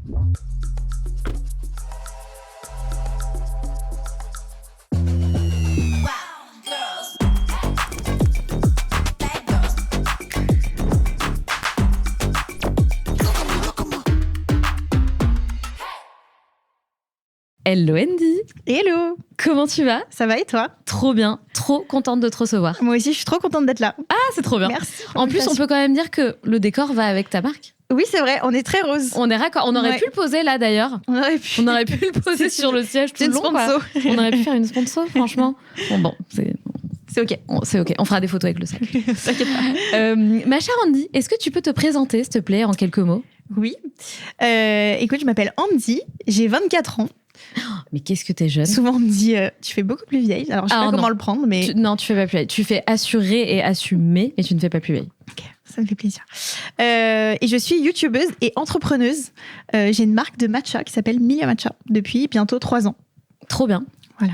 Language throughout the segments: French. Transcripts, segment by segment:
Hello Andy. Hello. Comment tu vas ? Ça va et toi ? Trop bien, trop contente de te recevoir. Moi aussi, je suis trop contente d'être là. Ah, c'est trop bien. Merci. En plus, on peut quand même dire que le décor va avec ta marque. Oui, c'est vrai, on est très rose. On est raccord. On aurait pu le poser là d'ailleurs. On aurait pu le poser sur le siège tout le long. Sponsor. On aurait pu faire une sponsor, franchement. Bon, c'est ok. C'est ok. On fera des photos avec le sac. T'inquiète pas. Ma chère Andy, est-ce que tu peux te présenter, s'il te plaît, en quelques mots ? Oui. Écoute, je m'appelle Andy, j'ai 24 ans. Mais qu'est-ce que t'es jeune ? Souvent, on me dit tu fais beaucoup plus vieille. Alors, je sais pas comment le prendre, mais. Non, tu fais pas plus vieille. Tu fais assurer et assumer, mais tu ne fais pas plus vieille. Ok, ça me fait plaisir. Et je suis youtubeuse et entrepreneuse. J'ai une marque de matcha qui s'appelle Milia Matcha depuis bientôt 3 ans. Trop bien. Voilà.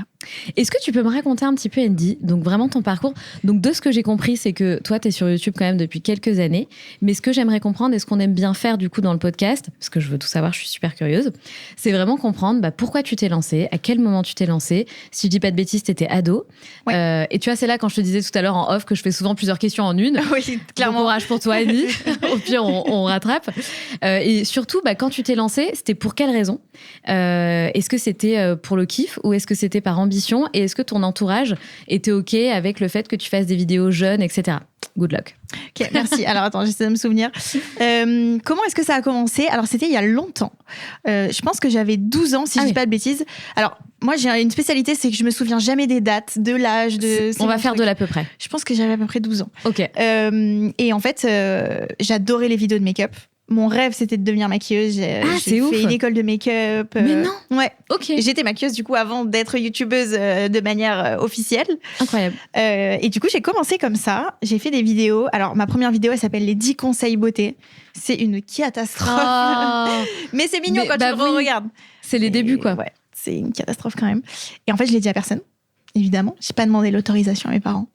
Est-ce que tu peux me raconter un petit peu, Andy, donc vraiment ton parcours ? Donc de ce que j'ai compris, c'est que toi, tu es sur YouTube quand même depuis quelques années. Mais ce que j'aimerais comprendre et ce qu'on aime bien faire du coup dans le podcast, parce que je veux tout savoir, je suis super curieuse, c'est vraiment comprendre pourquoi tu t'es lancée, à quel moment tu t'es lancée. Si je dis pas de bêtises, t'étais ado. Ouais. Et tu vois, c'est là quand je te disais tout à l'heure en off que je fais souvent plusieurs questions en une. Oui, clairement. Bon courage pour toi, Andy. Au pire, on rattrape. Et surtout, quand tu t'es lancée, c'était pour quelle raison ? Est-ce que c'était pour le kiff ou est-ce que c'était par ambition ? Et est-ce que ton entourage était OK avec le fait que tu fasses des vidéos jeunes, etc. Good luck. Ok, merci. Alors attends, j'essaie de me souvenir. Comment est-ce que ça a commencé ? Alors c'était il y a longtemps. Je pense que j'avais 12 ans, si je dis pas de bêtises. Alors moi j'ai une spécialité, c'est que je me souviens jamais des dates, de l'âge, On va faire de l'à peu près. Je pense que j'avais à peu près 12 ans. Ok. Et en fait, j'adorais les vidéos de make-up. Mon rêve, c'était de devenir maquilleuse. J'ai fait une école de make-up. Mais non. Ouais. Ok. J'étais maquilleuse du coup avant d'être youtubeuse de manière officielle. Incroyable. Et du coup, j'ai commencé comme ça. J'ai fait des vidéos. Alors, ma première vidéo, elle s'appelle les 10 conseils beauté. C'est une catastrophe. Oh. Mais c'est mignon quand tu le regardes. C'est les débuts, quoi. Ouais, c'est une catastrophe quand même. Et en fait, je l'ai dit à personne, évidemment. J'ai pas demandé l'autorisation à mes parents.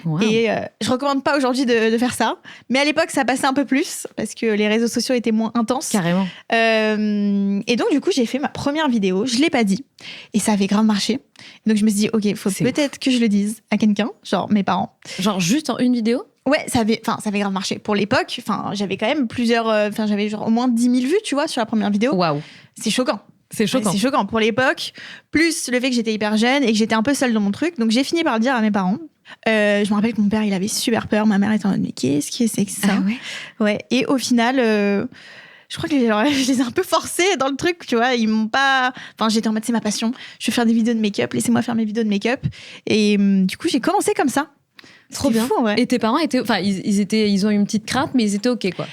Wow. Et je recommande pas aujourd'hui de faire ça. Mais à l'époque, ça passait un peu plus parce que les réseaux sociaux étaient moins intenses. Carrément. Et donc, du coup, j'ai fait ma première vidéo. Je l'ai pas dit. Et ça avait grave marché. Donc, je me suis dit, OK, il faut peut-être que je le dise à quelqu'un, genre mes parents. Genre juste en une vidéo ? Ouais, ça avait grave marché. Pour l'époque, j'avais quand même j'avais genre au moins 10 000 vues, tu vois, sur la première vidéo. Waouh. C'est choquant. C'est choquant. C'est choquant pour l'époque. Plus le fait que j'étais hyper jeune et que j'étais un peu seule dans mon truc. Donc, j'ai fini par le dire à mes parents. Je me rappelle que mon père, il avait super peur. Ma mère était en mode, mais qu'est-ce que c'est que ça ? Ah ouais. Ouais. Et au final, je crois que je les ai un peu forcés dans le truc, tu vois. Ils m'ont pas. Enfin, j'étais en mode, c'est ma passion. Je veux faire des vidéos de make-up. Laissez-moi faire mes vidéos de make-up. Et du coup, j'ai commencé comme ça. Trop bien. Fou, ouais. Et tes parents étaient. Enfin, ils ont eu une petite crainte, mais ils étaient OK, quoi.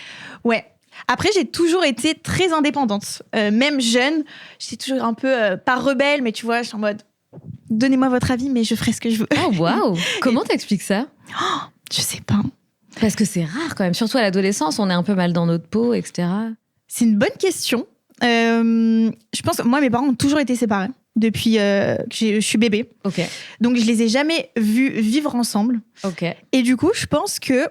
Ouais. Après, j'ai toujours été très indépendante. Même jeune, j'étais toujours un peu, pas rebelle, mais tu vois, je suis en mode, donnez-moi votre avis, mais je ferai ce que je veux. Oh, waouh. Comment t'expliques ça ? Je sais pas. Parce que c'est rare quand même. Surtout à l'adolescence, on est un peu mal dans notre peau, etc. C'est une bonne question. Je pense que moi, mes parents ont toujours été séparés depuis que je suis bébé. Ok. Donc, je les ai jamais vus vivre ensemble. Ok. Et du coup, je pense que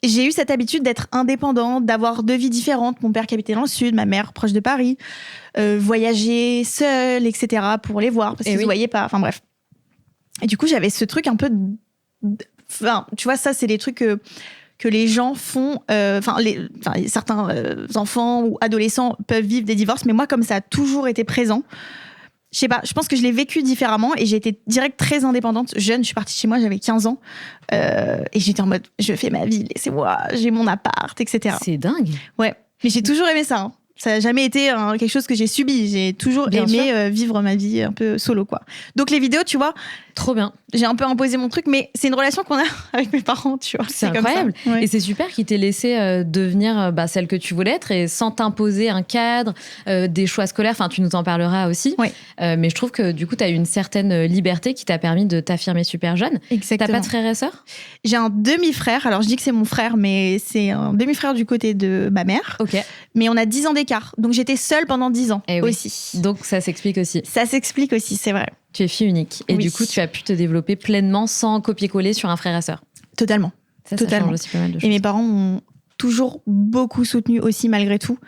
j'ai eu cette habitude d'être indépendante, d'avoir 2 vies différentes. Mon père qui habitait dans le sud, ma mère proche de Paris, voyager seule, etc. pour les voir parce qu'ils ne se voyaient pas. Enfin bref. Et du coup, j'avais ce truc un peu... Enfin, tu vois, ça, c'est des trucs que les gens font... certains enfants ou adolescents peuvent vivre des divorces, mais moi, comme ça a toujours été présent, je sais pas, je pense que je l'ai vécu différemment et j'ai été direct très indépendante. Jeune, je suis partie chez moi, j'avais 15 ans. Et j'étais en mode, je fais ma vie, laissez-moi, j'ai mon appart, etc. C'est dingue. Ouais, mais j'ai toujours aimé ça. Hein. Ça n'a jamais été quelque chose que j'ai subi. J'ai toujours aimé vivre ma vie un peu solo, quoi. Donc les vidéos, tu vois... Trop bien. J'ai un peu imposé mon truc, mais c'est une relation qu'on a avec mes parents, tu vois. C'est incroyable. Comme ça. Ouais. Et c'est super qu'ils t'aient laissé devenir celle que tu voulais être et sans t'imposer un cadre, des choix scolaires. Enfin, tu nous en parleras aussi. Ouais. Mais je trouve que du coup, tu as eu une certaine liberté qui t'a permis de t'affirmer super jeune. Exactement. T'as pas de frères et sœurs ? J'ai un demi-frère. Alors, je dis que c'est mon frère, mais c'est un demi-frère du côté de ma mère. Ok. Mais on a 10 ans d'écart. Donc, j'étais seule pendant 10 ans aussi. Oui. Donc, ça s'explique aussi. Ça s'explique aussi, c'est vrai. Tu es fille unique. Et du coup, tu as pu te développer pleinement sans copier-coller sur un frère et sœur. Totalement. Ça change aussi pas mal de choses. Et mes parents ont toujours beaucoup soutenue aussi, malgré tout,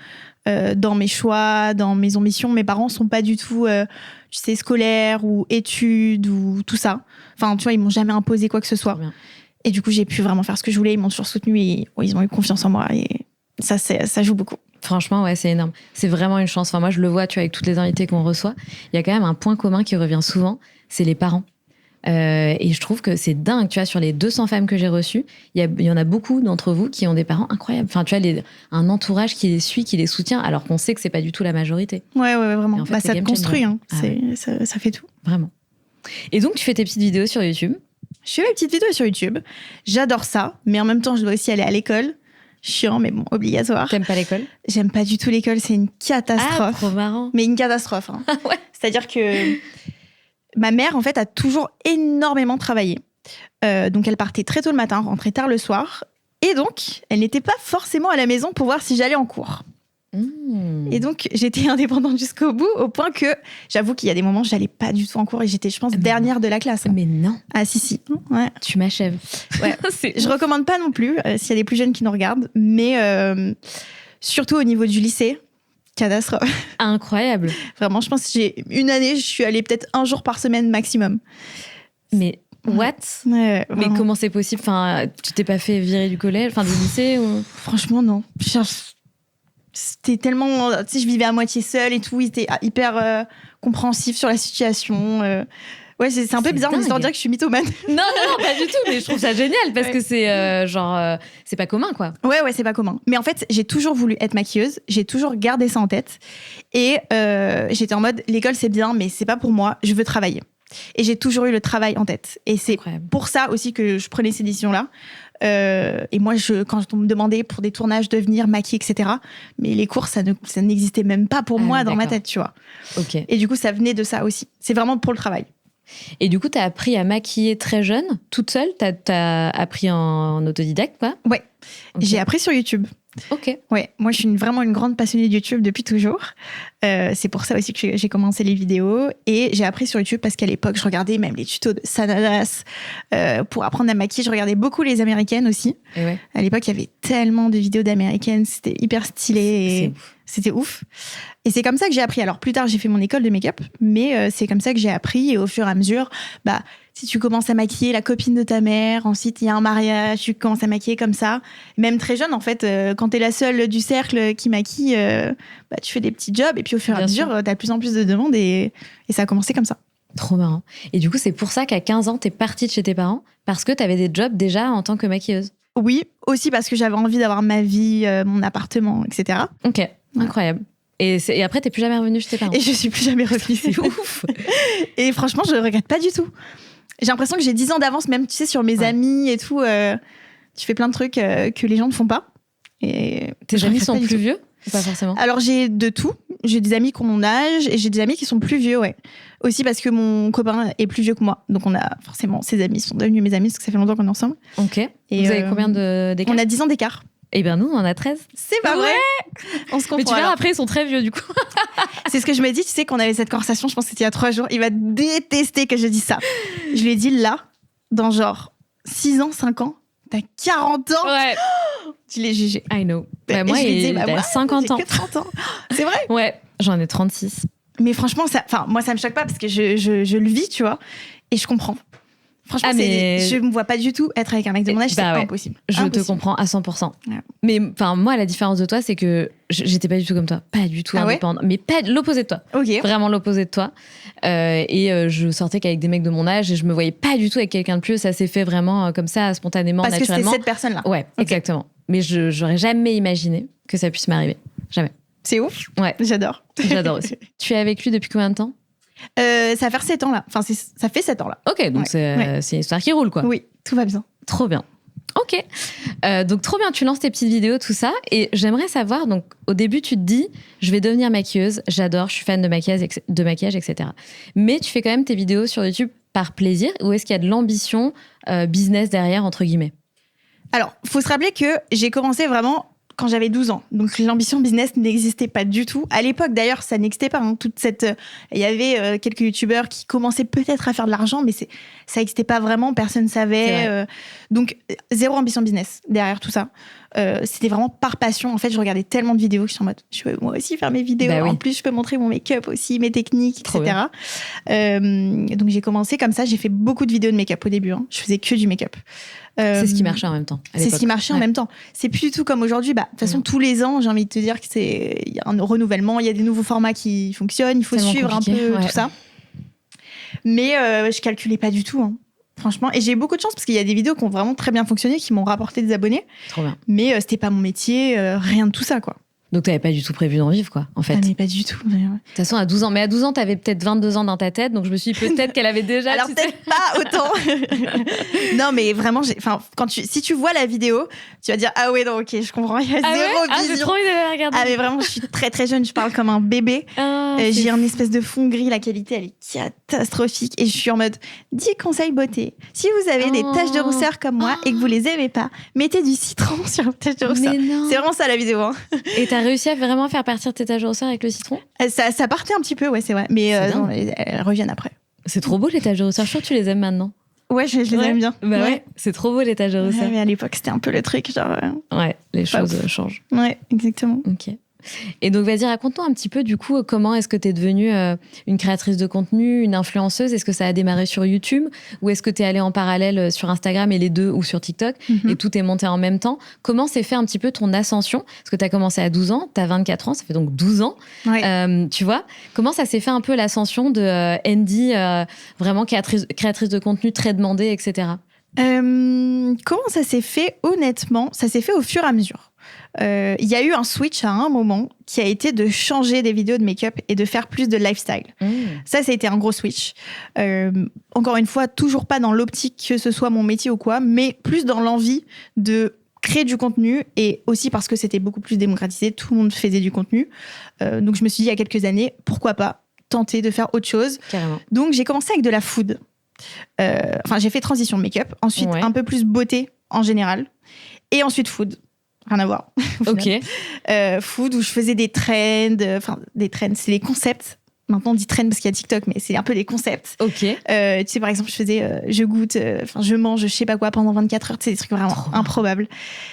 dans mes choix, dans mes ambitions. Mes parents sont pas du tout, scolaires ou études ou tout ça. Enfin, tu vois, ils m'ont jamais imposé quoi que ce soit. Et du coup, j'ai pu vraiment faire ce que je voulais. Ils m'ont toujours soutenue et ils ont eu confiance en moi. Et ça joue beaucoup. Franchement, ouais, c'est énorme. C'est vraiment une chance. Enfin, moi, je le vois, tu vois, avec toutes les invités qu'on reçoit. Il y a quand même un point commun qui revient souvent, c'est les parents. Et je trouve que c'est dingue, tu vois, sur les 200 femmes que j'ai reçues, il y en a beaucoup d'entre vous qui ont des parents incroyables. Enfin, tu vois, un entourage qui les suit, qui les soutient, alors qu'on sait que c'est pas du tout la majorité. Ouais, vraiment. En fait, ça te construit, hein. Ça fait tout. Vraiment. Et donc, tu fais tes petites vidéos sur YouTube. Je fais mes petites vidéos sur YouTube. J'adore ça, mais en même temps, je dois aussi aller à l'école. Chiant, mais bon, obligatoire. T'aimes pas l'école ? J'aime pas du tout l'école, c'est une catastrophe. Ah, trop marrant. Mais une catastrophe. Hein. Ouais. C'est-à-dire que ma mère, en fait, a toujours énormément travaillé. Donc, elle partait très tôt le matin, rentrait tard le soir. Et donc, elle n'était pas forcément à la maison pour voir si j'allais en cours. Et donc, j'étais indépendante jusqu'au bout, au point que j'avoue qu'il y a des moments où j'allais pas du tout en cours et j'étais, je pense, dernière de la classe. Hein. Mais non. Ah, si. Ouais. Tu m'achèves. Ouais. Je recommande pas non plus, s'il y a des plus jeunes qui nous regardent, mais surtout au niveau du lycée, catastrophe. Incroyable. Vraiment, je pense que j'ai une année, je suis allée peut-être 1 jour par semaine maximum. Mais what ? Ouais, mais comment c'est possible ? Enfin, tu t'es pas fait virer du collège, enfin du lycée ou... Franchement, non. C'était tellement... Tu sais, je vivais à moitié seule et tout. Ils étaient hyper compréhensifs sur la situation. Ouais, c'est un peu bizarre de dire que je suis mythomane. Non, pas du tout. Mais je trouve ça génial parce que c'est c'est pas commun, quoi. Ouais, c'est pas commun. Mais en fait, j'ai toujours voulu être maquilleuse. J'ai toujours gardé ça en tête. Et j'étais en mode, l'école, c'est bien, mais c'est pas pour moi. Je veux travailler. Et j'ai toujours eu le travail en tête. Et c'est pour ça aussi que je prenais ces décisions-là. Et moi, quand on me demandait pour des tournages de venir maquiller, etc., mais les cours, ça n'existait même pas pour moi dans ma tête, tu vois. Okay. Et du coup, ça venait de ça aussi. C'est vraiment pour le travail. Et du coup, tu as appris à maquiller très jeune, toute seule ? Tu as appris en autodidacte, quoi ? Ouais. Okay. J'ai appris sur YouTube. Ok. Ouais, moi, je suis vraiment une grande passionnée de YouTube depuis toujours. C'est pour ça aussi que j'ai commencé les vidéos. Et j'ai appris sur YouTube parce qu'à l'époque, je regardais même les tutos de Sanadas. Pour apprendre à maquiller, je regardais beaucoup les américaines aussi. Et ouais. À l'époque, il y avait tellement de vidéos d'américaines. C'était hyper stylé. Et c'était ouf. Et c'est comme ça que j'ai appris. Alors, plus tard, j'ai fait mon école de make-up. Mais c'est comme ça que j'ai appris. Et au fur et à mesure, si tu commences à maquiller la copine de ta mère, ensuite il y a un mariage, tu commences à maquiller comme ça. Même très jeune, en fait, quand t'es la seule du cercle qui maquille, tu fais des petits jobs et puis au fur et à mesure, t'as de plus en plus de demandes et ça a commencé comme ça. Trop marrant. Et du coup, c'est pour ça qu'à 15 ans, t'es partie de chez tes parents parce que t'avais des jobs déjà en tant que maquilleuse. Oui, aussi parce que j'avais envie d'avoir ma vie, mon appartement, etc. Ok, ouais. Incroyable. Et après, t'es plus jamais revenue chez tes parents. Et je suis plus jamais revenue. C'est ouf. Et franchement, je regrette pas du tout. J'ai l'impression que j'ai 10 ans d'avance, même, tu sais, sur mes amis et tout. Tu fais plein de trucs que les gens ne font pas. Et tes amis sont plus vieux ou pas forcément ? Alors, j'ai de tout. J'ai des amis qui ont mon âge et j'ai des amis qui sont plus vieux, ouais. Aussi parce que mon copain est plus vieux que moi. Donc, on a forcément, ses amis sont devenus mes amis parce que ça fait longtemps qu'on est ensemble. Ok. Et vous avez combien d'écart ? On a 10 ans d'écart. Eh bien, nous, on en a 13. C'est pas vrai. On se comprend. Mais tu verras, après, ils sont très vieux, du coup. C'est ce que je me dis. Tu sais qu'on avait cette conversation, je pense que c'était il y a 3 jours. Il va détester que je dise ça. Je lui ai dit, là, dans genre 6 ans, 5 ans, t'as 40 ans. Ouais. Tu l'es jugé. I know. Moi, il a 50 ans. J'ai que 30 ans. C'est vrai ? Ouais, j'en ai 36. Mais franchement, moi, ça me choque pas parce que je le vis, tu vois. Et je comprends. Franchement, je me vois pas du tout être avec un mec de mon âge, c'est impossible. Je te comprends à 100%. Ouais. Mais moi, la différence de toi, c'est que j'étais pas du tout comme toi. Pas du tout indépendante. Mais pas l'opposé de toi. Okay. Vraiment l'opposé de toi. Je sortais qu'avec des mecs de mon âge et je me voyais pas du tout avec quelqu'un de plus. Ça s'est fait vraiment comme ça, spontanément, naturellement. Parce que c'était cette personne-là. Ouais, okay. Exactement. Mais j'aurais jamais imaginé que ça puisse m'arriver. Jamais. C'est ouf. Ouais. J'adore. J'adore aussi. Tu es avec lui depuis combien de temps ? Ça va faire 7 ans là. Enfin, ça fait 7 ans là. Ok, donc c'est une histoire qui roule, quoi. Oui, tout va bien. Trop bien. Ok. Donc, trop bien, tu lances tes petites vidéos, tout ça. Et j'aimerais savoir, donc, au début, tu te dis, je vais devenir maquilleuse, j'adore, je suis fan de maquillage, etc. Mais tu fais quand même tes vidéos sur YouTube par plaisir ou est-ce qu'il y a de l'ambition business derrière, entre guillemets ? Alors, il faut se rappeler que j'ai commencé vraiment quand j'avais 12 ans. Donc, l'ambition business n'existait pas du tout. À l'époque, d'ailleurs, ça n'existait pas. Il y avait quelques youtubeurs qui commençaient peut-être à faire de l'argent, mais ça n'existait pas vraiment. Personne ne savait. Donc, zéro ambition business derrière tout ça. C'était vraiment par passion. En fait, je regardais tellement de vidéos que je suis en mode, je peux moi aussi faire mes vidéos. En plus, je peux montrer mon make-up aussi, mes techniques, etc. Donc, j'ai commencé comme ça. J'ai fait beaucoup de vidéos de make-up au début. Je faisais que du make-up. C'est ce qui marchait en même temps. C'est ce qui marchait en même temps. C'est plus du tout comme aujourd'hui. De toute façon, tous les ans, j'ai envie de te dire qu'il y a un renouvellement, il y a des nouveaux formats qui fonctionnent, il faut suivre un peu tout ça. Mais je calculais pas du tout. Franchement, et j'ai eu beaucoup de chance parce qu'il y a des vidéos qui ont vraiment très bien fonctionné, qui m'ont rapporté des abonnés. Trop bien. Mais c'était pas mon métier, rien de tout ça, quoi. Donc, t'avais pas du tout prévu d'en vivre, quoi, en fait. Ah, mais pas du tout. De toute façon, à 12 ans. Mais à 12 ans, t'avais peut-être 22 ans dans ta tête, donc je me suis dit peut-être qu'elle avait déjà... Alors, peut-être pas autant. Non, mais vraiment, si tu vois la vidéo, tu vas dire, ah ouais, non, ok, je comprends, il y a zéro vision. J'ai trop envie de la regarder. Ah, mais vraiment, je suis très, très jeune, je parle comme un bébé. J'ai un espèce de fond gris, la qualité, elle est catastrophique. Et je suis en mode, 10 conseils beauté. Si vous avez des taches de rousseur comme moi et que vous les aimez pas, mettez du citron sur vos taches de rousseur. C'est vraiment ça, la vidéo. Et t'as réussi à vraiment faire partir tes taches de rousseur avec le citron ? Ça partait un petit peu, ouais, c'est vrai. Mais non, elles reviennent après. C'est trop beau, les taches de rousseur. Je suis sûre que tu les aimes maintenant. Ouais, je les aime bien. Bah ouais, c'est trop beau, les taches de rousseur. Ouais, mais à l'époque, c'était un peu le truc, genre... Ouais, les choses changent. Ouais, exactement. Ok. Et donc, vas-y, raconte-nous un petit peu, du coup, comment est-ce que tu es devenue une créatrice de contenu, une influenceuse ? Est-ce que ça a démarré sur YouTube ou est-ce que tu es allée en parallèle sur Instagram et les deux, ou sur TikTok et tout est monté en même temps ? Comment s'est fait un petit peu ton ascension ? Parce que tu as commencé à 12 ans, tu as 24 ans, ça fait donc 12 ans. Ouais. Tu vois ? Comment ça s'est fait un peu l'ascension de Andy, vraiment créatrice de contenu très demandée, etc. Comment ça s'est fait ? Honnêtement, ça s'est fait au fur et à mesure. Il y a eu un switch à un moment qui a été de changer des vidéos de make-up et de faire plus de lifestyle. Ça a été un gros switch. Encore une fois, toujours pas dans l'optique que ce soit mon métier ou quoi, mais plus dans l'envie de créer du contenu et aussi parce que c'était beaucoup plus démocratisé, tout le monde faisait du contenu. Donc je me suis dit il y a quelques années, pourquoi pas tenter de faire autre chose. Carrément. Donc j'ai commencé avec de la food. J'ai fait transition make-up, ensuite un peu plus beauté en général, et ensuite food. Rien à voir. Ok. Food où je faisais des trends, c'est des concepts. Maintenant on dit trend parce qu'il y a TikTok, mais c'est un peu des concepts. Ok. Tu sais, par exemple, je faisais, je goûte, je mange, je sais pas quoi pendant 24 heures. Tu sais, des trucs vraiment improbables.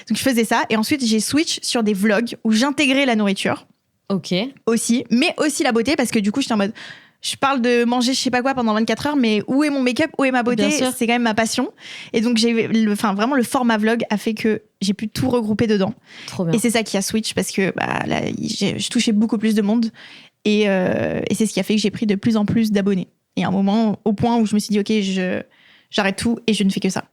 Donc je faisais ça, et ensuite j'ai switch sur des vlogs où j'intégrais la nourriture. Ok. Aussi, mais aussi la beauté, parce que du coup j'étais en mode, je parle de manger je sais pas quoi pendant 24 heures, mais où est mon make-up, où est ma beauté ? C'est quand même ma passion. Et donc vraiment le format vlog a fait que j'ai pu tout regrouper dedans. Trop bien. Et c'est ça qui a switch, parce que là, je touchais beaucoup plus de monde. Et c'est ce qui a fait que j'ai pris de plus en plus d'abonnés. Et à un moment, au point où je me suis dit, ok, j'arrête tout et je ne fais que ça.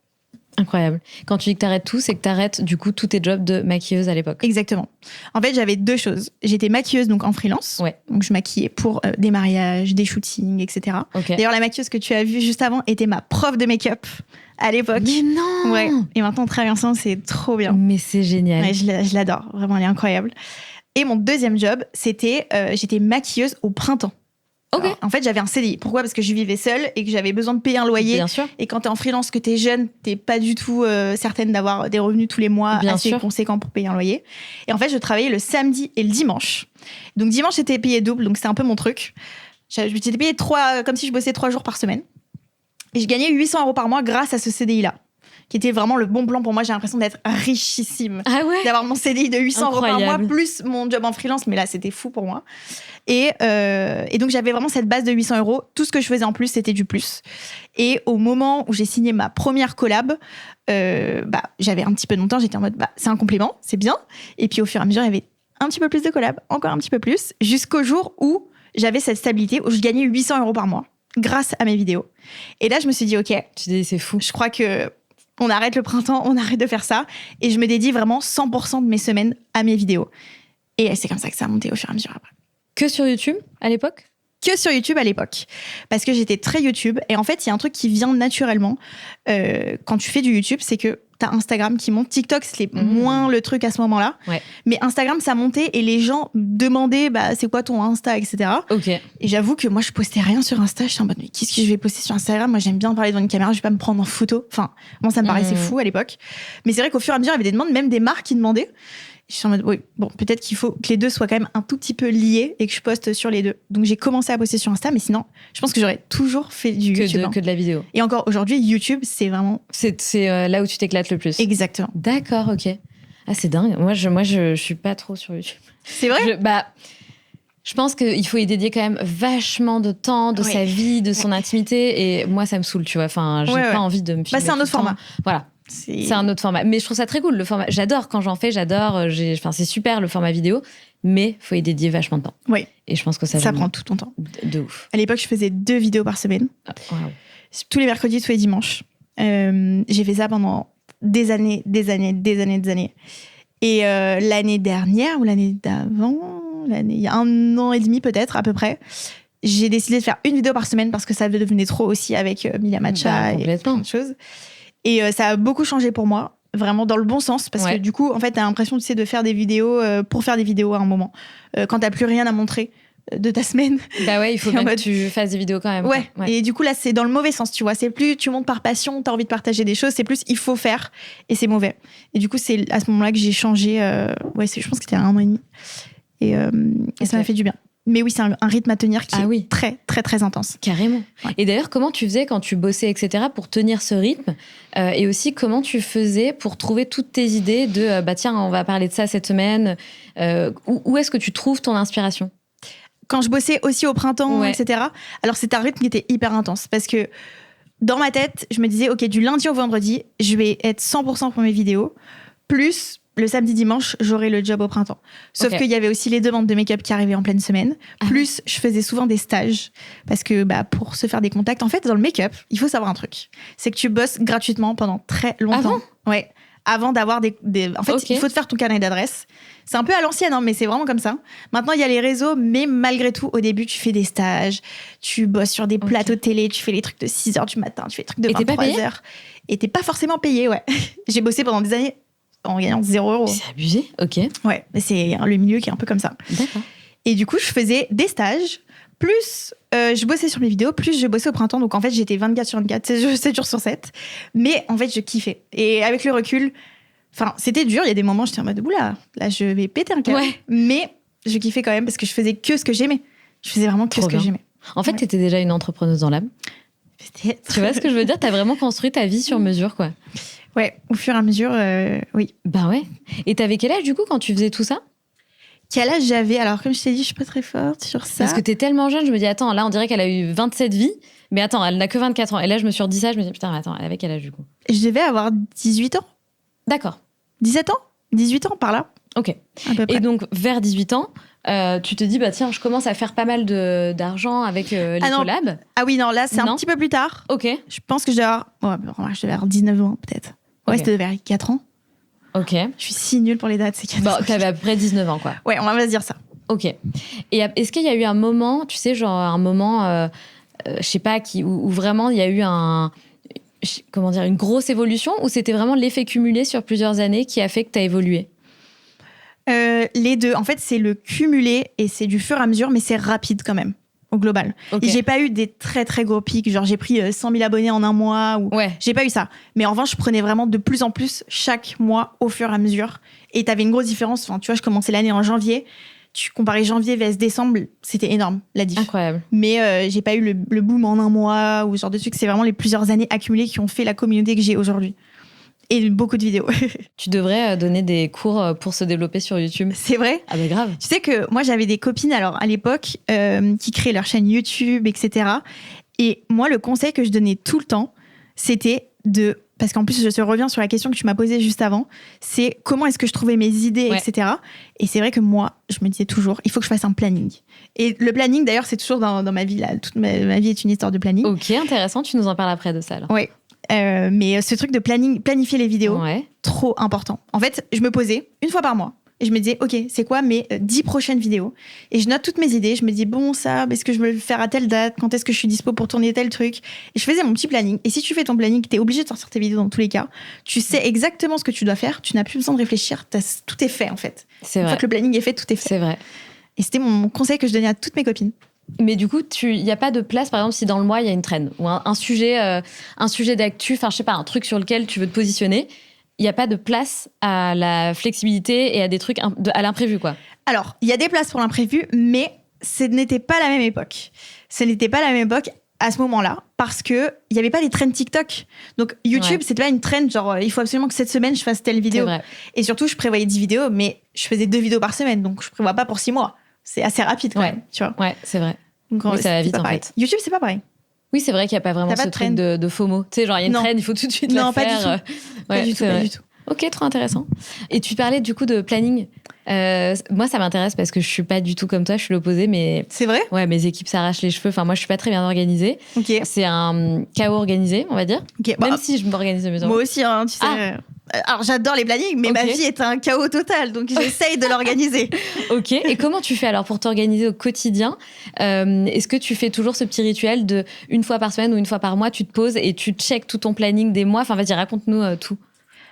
Incroyable. Quand tu dis que t'arrêtes tout, c'est que t'arrêtes du coup tous tes jobs de maquilleuse à l'époque. Exactement. En fait, j'avais deux choses. J'étais maquilleuse donc en freelance. Ouais. Donc je maquillais pour des mariages, des shootings, etc. Okay. D'ailleurs, la maquilleuse que tu as vue juste avant était ma prof de make-up à l'époque. Mais non. Ouais. Et maintenant, on travaille ensemble, c'est trop bien. Mais c'est génial. Ouais, je l'adore. Vraiment, elle est incroyable. Et mon deuxième job, c'était j'étais maquilleuse au printemps. Okay. Alors, en fait, j'avais un CDI. Pourquoi ? Parce que je vivais seule et que j'avais besoin de payer un loyer. Bien sûr. Et quand t'es en freelance, que t'es jeune, t'es pas du tout certaine d'avoir des revenus tous les mois assez conséquents pour payer un loyer. Et en fait, je travaillais le samedi et le dimanche. Donc dimanche, j'étais payée double, donc c'était un peu mon truc. J'étais payée comme si je bossais 3 jours par semaine. Et je gagnais 800 € par mois grâce à ce CDI-là, qui était vraiment le bon plan pour moi. J'ai l'impression d'être richissime. Ah ouais ? D'avoir mon CDI de 800 € par mois, plus mon job en freelance. Mais là, c'était fou pour moi. Et donc, j'avais vraiment cette base de 800 €. Tout ce que je faisais en plus, c'était du plus. Et au moment où j'ai signé ma première collab, j'avais un petit peu de mon temps. J'étais en mode, c'est un complément, c'est bien. Et puis, au fur et à mesure, il y avait un petit peu plus de collab, encore un petit peu plus, jusqu'au jour où j'avais cette stabilité, où je gagnais 800 € par mois grâce à mes vidéos. Et là, je me suis dit, OK. Tu dis, c'est fou. Je crois que on arrête le printemps, on arrête de faire ça. Et je me dédie vraiment 100% de mes semaines à mes vidéos. Et c'est comme ça que ça a monté au fur et à mesure après. Que sur YouTube, à l'époque ? Que sur YouTube à l'époque. Parce que j'étais très YouTube. Et en fait, il y a un truc qui vient naturellement quand tu fais du YouTube, c'est que t'as Instagram qui monte. TikTok, c'est moins le truc à ce moment-là. Ouais. Mais Instagram, ça montait et les gens demandaient c'est quoi ton Insta, etc. Okay. Et j'avoue que moi, je postais rien sur Insta. Je suis en mode, mais qu'est-ce que je vais poster sur Instagram ? Moi, j'aime bien parler devant une caméra, je vais pas me prendre en photo. Enfin, moi, ça me paraissait fou à l'époque. Mais c'est vrai qu'au fur et à mesure, il y avait des demandes, même des marques qui demandaient. Je suis en mode, oui, bon, peut-être qu'il faut que les deux soient quand même un tout petit peu liés et que je poste sur les deux. Donc, j'ai commencé à poster sur Insta, mais sinon, je pense que j'aurais toujours fait du YouTube. Que de la vidéo. Et encore aujourd'hui, YouTube, c'est vraiment... C'est là où tu t'éclates le plus. Exactement. D'accord, ok. Ah, c'est dingue. Moi, je suis pas trop sur YouTube. C'est vrai? Je pense qu'il faut y dédier quand même vachement de temps, de sa vie, de son intimité. Et moi, ça me saoule, tu vois. Enfin, j'ai pas envie de me filmer. C'est un autre format. Voilà. C'est un autre format. Mais je trouve ça très cool, le format. J'adore quand j'en fais, j'adore. C'est super, le format vidéo. Mais il faut y dédier vachement de temps. Oui. Et je pense que ça prend tout ton temps. De ouf. À l'époque, je faisais 2 vidéos par semaine. Wow. Tous les mercredis, tous les dimanches. J'ai fait ça pendant des années. Et l'année dernière ou l'année d'avant, il y a 1 an et demi peut-être à peu près, j'ai décidé de faire 1 vidéo par semaine parce que ça devenait trop aussi avec Mila Matcha et plein de choses. Et ça a beaucoup changé pour moi, vraiment dans le bon sens, parce que du coup, en fait, t'as l'impression, tu sais, de faire des vidéos pour faire des vidéos à un moment. Quand t'as plus rien à montrer de ta semaine. Bah ouais, il faut bien que tu fasses des vidéos quand même. Ouais. Et du coup, là, c'est dans le mauvais sens, tu vois. C'est plus tu montes par passion, t'as envie de partager des choses, c'est plus il faut faire, et c'est mauvais. Et du coup, c'est à ce moment-là que j'ai changé. Je pense que c'était 1 an et demi. Et ça m'a fait du bien. Mais oui, c'est un rythme à tenir qui est très, très, très intense. Carrément. Ouais. Et d'ailleurs, comment tu faisais quand tu bossais, etc., pour tenir ce rythme et aussi, comment tu faisais pour trouver toutes tes idées de tiens, on va parler de ça cette semaine. Où est-ce que tu trouves ton inspiration? Quand je bossais aussi au printemps, etc., alors c'était un rythme qui était hyper intense parce que dans ma tête, je me disais, OK, du lundi au vendredi, je vais être 100% pour mes vidéos, plus... Le samedi, dimanche, j'aurais le job au printemps. Sauf qu'il y avait aussi les demandes de make-up qui arrivaient en pleine semaine. Plus, je faisais souvent des stages. Parce que pour se faire des contacts, en fait, dans le make-up, il faut savoir un truc. C'est que tu bosses gratuitement pendant très longtemps. Ouais. Avant d'avoir des... En fait, il faut te faire ton carnet d'adresses. C'est un peu à l'ancienne, hein, mais c'est vraiment comme ça. Maintenant, il y a les réseaux, mais malgré tout, au début, tu fais des stages, tu bosses sur des plateaux de télé, tu fais les trucs de 6h du matin, tu fais les trucs de 23h. Et t'es pas forcément payé, ouais. J'ai bossé pendant des années en gagnant 0 €. C'est abusé, ok. Ouais, mais c'est le milieu qui est un peu comme ça. D'accord. Et du coup, je faisais des stages, plus je bossais sur mes vidéos, plus je bossais au printemps. Donc en fait, j'étais 24/24, 7 jours sur 7. Mais en fait, je kiffais. Et avec le recul, c'était dur. Il y a des moments, j'étais en mode, oula, là, je vais péter un câble. Ouais. Mais je kiffais quand même parce que je faisais que ce que j'aimais. Je faisais vraiment que ce que j'aimais. En fait, t'étais déjà une entrepreneuse dans l'âme. Peut-être. Tu vois ce que je veux dire? T'as vraiment construit ta vie sur mesure, quoi. Ouais, au fur et à mesure, oui. Bah ouais. Et t'avais quel âge, du coup, quand tu faisais tout ça? Quel âge j'avais? Alors, comme je t'ai dit, je suis pas très forte sur ça. Parce que t'es tellement jeune, je me dis, attends, là, on dirait qu'elle a eu 27 vies, mais attends, elle n'a que 24 ans. Et là, je me suis redit ça, je me dis, putain, attends, elle avait quel âge, du coup? Je devais avoir 18 ans. D'accord. 17 ans? 18 ans, par là. Ok. À peu près. Et donc, vers 18 ans, tu te dis, bah tiens, je commence à faire pas mal d'argent avec les collabs. Ah oui, non, là, c'est un petit peu plus tard. Ok. Je pense que je devais avoir 19 ans, peut-être. Ouais, c'était vers 4 ans. Ok. Je suis si nulle pour les dates, c'est 4 ans. Bon, t'avais à peu près 19 ans, quoi. Ouais, on va se dire ça. Ok. Et est-ce qu'il y a eu un moment, tu sais, genre un moment, je sais pas, où vraiment il y a eu une grosse évolution, ou c'était vraiment l'effet cumulé sur plusieurs années qui a fait que t'as évolué? Les deux. En fait, c'est le cumulé et c'est du fur et à mesure, mais c'est rapide quand même, au global. Okay. Et j'ai pas eu des très, très gros pics. Genre, j'ai pris 100 000 abonnés en 1 mois. J'ai pas eu ça. Mais en revanche, je prenais vraiment de plus en plus chaque mois au fur et à mesure. Et t'avais une grosse différence. Enfin, tu vois, je commençais l'année en janvier. Tu comparais janvier vs décembre, c'était énorme, la diff. Incroyable. Mais j'ai pas eu le boom en 1 mois ou ce genre de truc. C'est vraiment les plusieurs années accumulées qui ont fait la communauté que j'ai aujourd'hui. Et beaucoup de vidéos. Tu devrais donner des cours pour se développer sur YouTube. C'est vrai? Ah bah grave. Tu sais que moi, j'avais des copines, alors à l'époque, qui créaient leur chaîne YouTube, etc. Et moi, le conseil que je donnais tout le temps, c'était de... Parce qu'en plus, je reviens sur la question que tu m'as posée juste avant, c'est comment est-ce que je trouvais mes idées, etc. Et c'est vrai que moi, je me disais toujours, il faut que je fasse un planning. Et le planning, d'ailleurs, c'est toujours dans ma vie, là. Toute ma vie est une histoire de planning. Ok, intéressant. Tu nous en parles après de ça, alors. Oui. Mais ce truc de planifier les vidéos, trop important. En fait, je me posais une fois par mois et je me disais, ok, c'est quoi mes 10 prochaines vidéos? Et je note toutes mes idées. Je me dis, bon, ça, est-ce que je veux le faire à telle date? Quand est-ce que je suis dispo pour tourner tel truc? Et je faisais mon petit planning. Et si tu fais ton planning, t'es obligé de sortir tes vidéos dans tous les cas. Tu sais exactement ce que tu dois faire. Tu n'as plus besoin de réfléchir. Tout est fait, en fait. C'est vrai. Une fois que le planning est fait, tout est fait. C'est vrai. Et c'était mon conseil que je donnais à toutes mes copines. Mais du coup, il n'y a pas de place, par exemple, si dans le mois, il y a une trend ou un sujet d'actu, enfin, je sais pas, un truc sur lequel tu veux te positionner. il n'y a pas de place à la flexibilité et à des trucs à l'imprévu, quoi. Alors, il y a des places pour l'imprévu, mais ce n'était pas la même époque. Ce n'était pas la même époque à ce moment-là, parce qu'il n'y avait pas les trends TikTok. Donc, YouTube, c'était pas une trend, genre, il faut absolument que cette semaine, je fasse telle vidéo. Et surtout, je prévoyais 10 vidéos, mais je faisais 2 vidéos par semaine, donc je prévois pas pour 6 mois. C'est assez rapide, quand même, tu vois. Ouais, c'est vrai. Donc, oui, ça va vite, en fait. YouTube, c'est pas pareil. Oui, c'est vrai qu'il n'y a pas vraiment ce truc de FOMO. Tu sais, genre, il y a une trend, il faut tout de suite la faire. Non, pas du tout. Ok, trop intéressant. Et tu parlais du coup de planning. Moi, ça m'intéresse parce que je suis pas du tout comme toi, je suis l'opposé, mais... C'est vrai ? Ouais, mes équipes s'arrachent les cheveux. Enfin, moi, je suis pas très bien organisée. Okay. C'est un chaos organisé, on va dire. Okay, Même si je m'organise de mieux en mieux. Moi aussi, hein, tu sais... Alors, j'adore les plannings, mais ma vie est un chaos total, donc j'essaye de l'organiser. Ok, et comment tu fais alors pour t'organiser au quotidien ? Est-ce que tu fais toujours ce petit rituel de une fois par semaine ou une fois par mois, tu te poses et tu checkes tout ton planning des mois ? Enfin, vas-y, raconte-nous tout.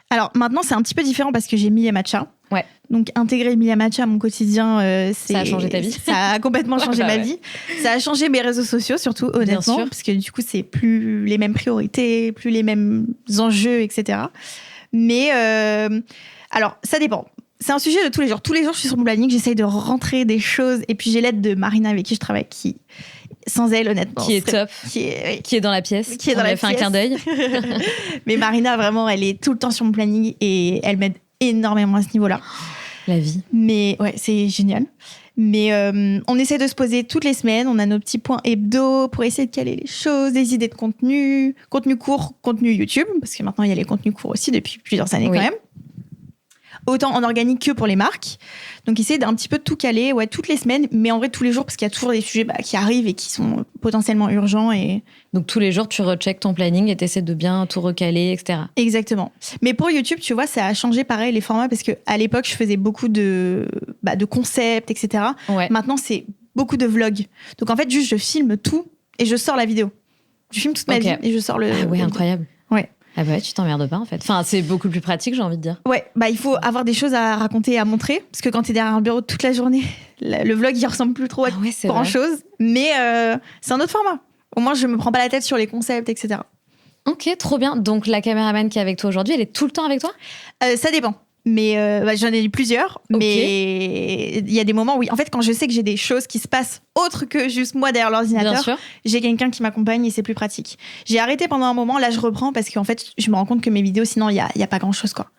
Alors, maintenant, c'est un petit peu différent parce que j'ai Emilia Matcha. Ouais. Donc, intégrer Emilia Matcha à mon quotidien, ça a changé ta vie ? Ça a complètement changé ma vie. Ça a changé mes réseaux sociaux, surtout, honnêtement, parce que du coup, c'est plus les mêmes priorités, plus les mêmes enjeux, etc. Mais, alors, ça dépend. C'est un sujet de tous les jours. Tous les jours, je suis sur mon planning, j'essaye de rentrer des choses. Et puis, j'ai l'aide de Marina avec qui je travaille, qui, sans elle, honnêtement... Qui est top. Qui est dans la pièce. Qui est dans la pièce. On lui a fait un clin d'œil. Mais Marina, vraiment, elle est tout le temps sur mon planning et elle m'aide énormément à ce niveau-là. La vie. Mais ouais, c'est génial. Mais on essaie de se poser toutes les semaines. On a nos petits points hebdo pour essayer de caler les choses, des idées de contenu court, contenu YouTube, parce que maintenant, il y a les contenus courts aussi depuis plusieurs années quand même. Autant en organique que pour les marques. Donc, essayer d'un petit peu tout caler, toutes les semaines, mais en vrai, tous les jours, parce qu'il y a toujours des sujets qui arrivent et qui sont potentiellement urgents. Et... Donc, tous les jours, tu recheckes ton planning et tu essaies de bien tout recaler, etc. Exactement. Mais pour YouTube, tu vois, ça a changé pareil les formats, parce qu'à l'époque, je faisais beaucoup de concepts, etc. Ouais. Maintenant, c'est beaucoup de vlogs. Donc, en fait, juste, je filme tout et je sors la vidéo. Je filme toute ma vie et je sors le... Ah ouais, incroyable. Ouais. Ah bah ouais, tu t'emmerdes pas en fait. Enfin, c'est beaucoup plus pratique, j'ai envie de dire. Ouais, il faut avoir des choses à raconter et à montrer. Parce que quand t'es derrière un bureau toute la journée, le vlog, il ressemble plus trop à grand-chose. Mais c'est un autre format. Au moins, je me prends pas la tête sur les concepts, etc. Ok, trop bien. Donc, la caméraman qui est avec toi aujourd'hui, elle est tout le temps avec toi ? Ça dépend. Mais j'en ai eu plusieurs. Mais il y a des moments où, en fait, quand je sais que j'ai des choses qui se passent autres que juste moi derrière l'ordinateur, j'ai quelqu'un qui m'accompagne et c'est plus pratique. J'ai arrêté pendant un moment. Là, je reprends parce qu'en fait, je me rends compte que mes vidéos, sinon, il y a pas grand-chose, quoi.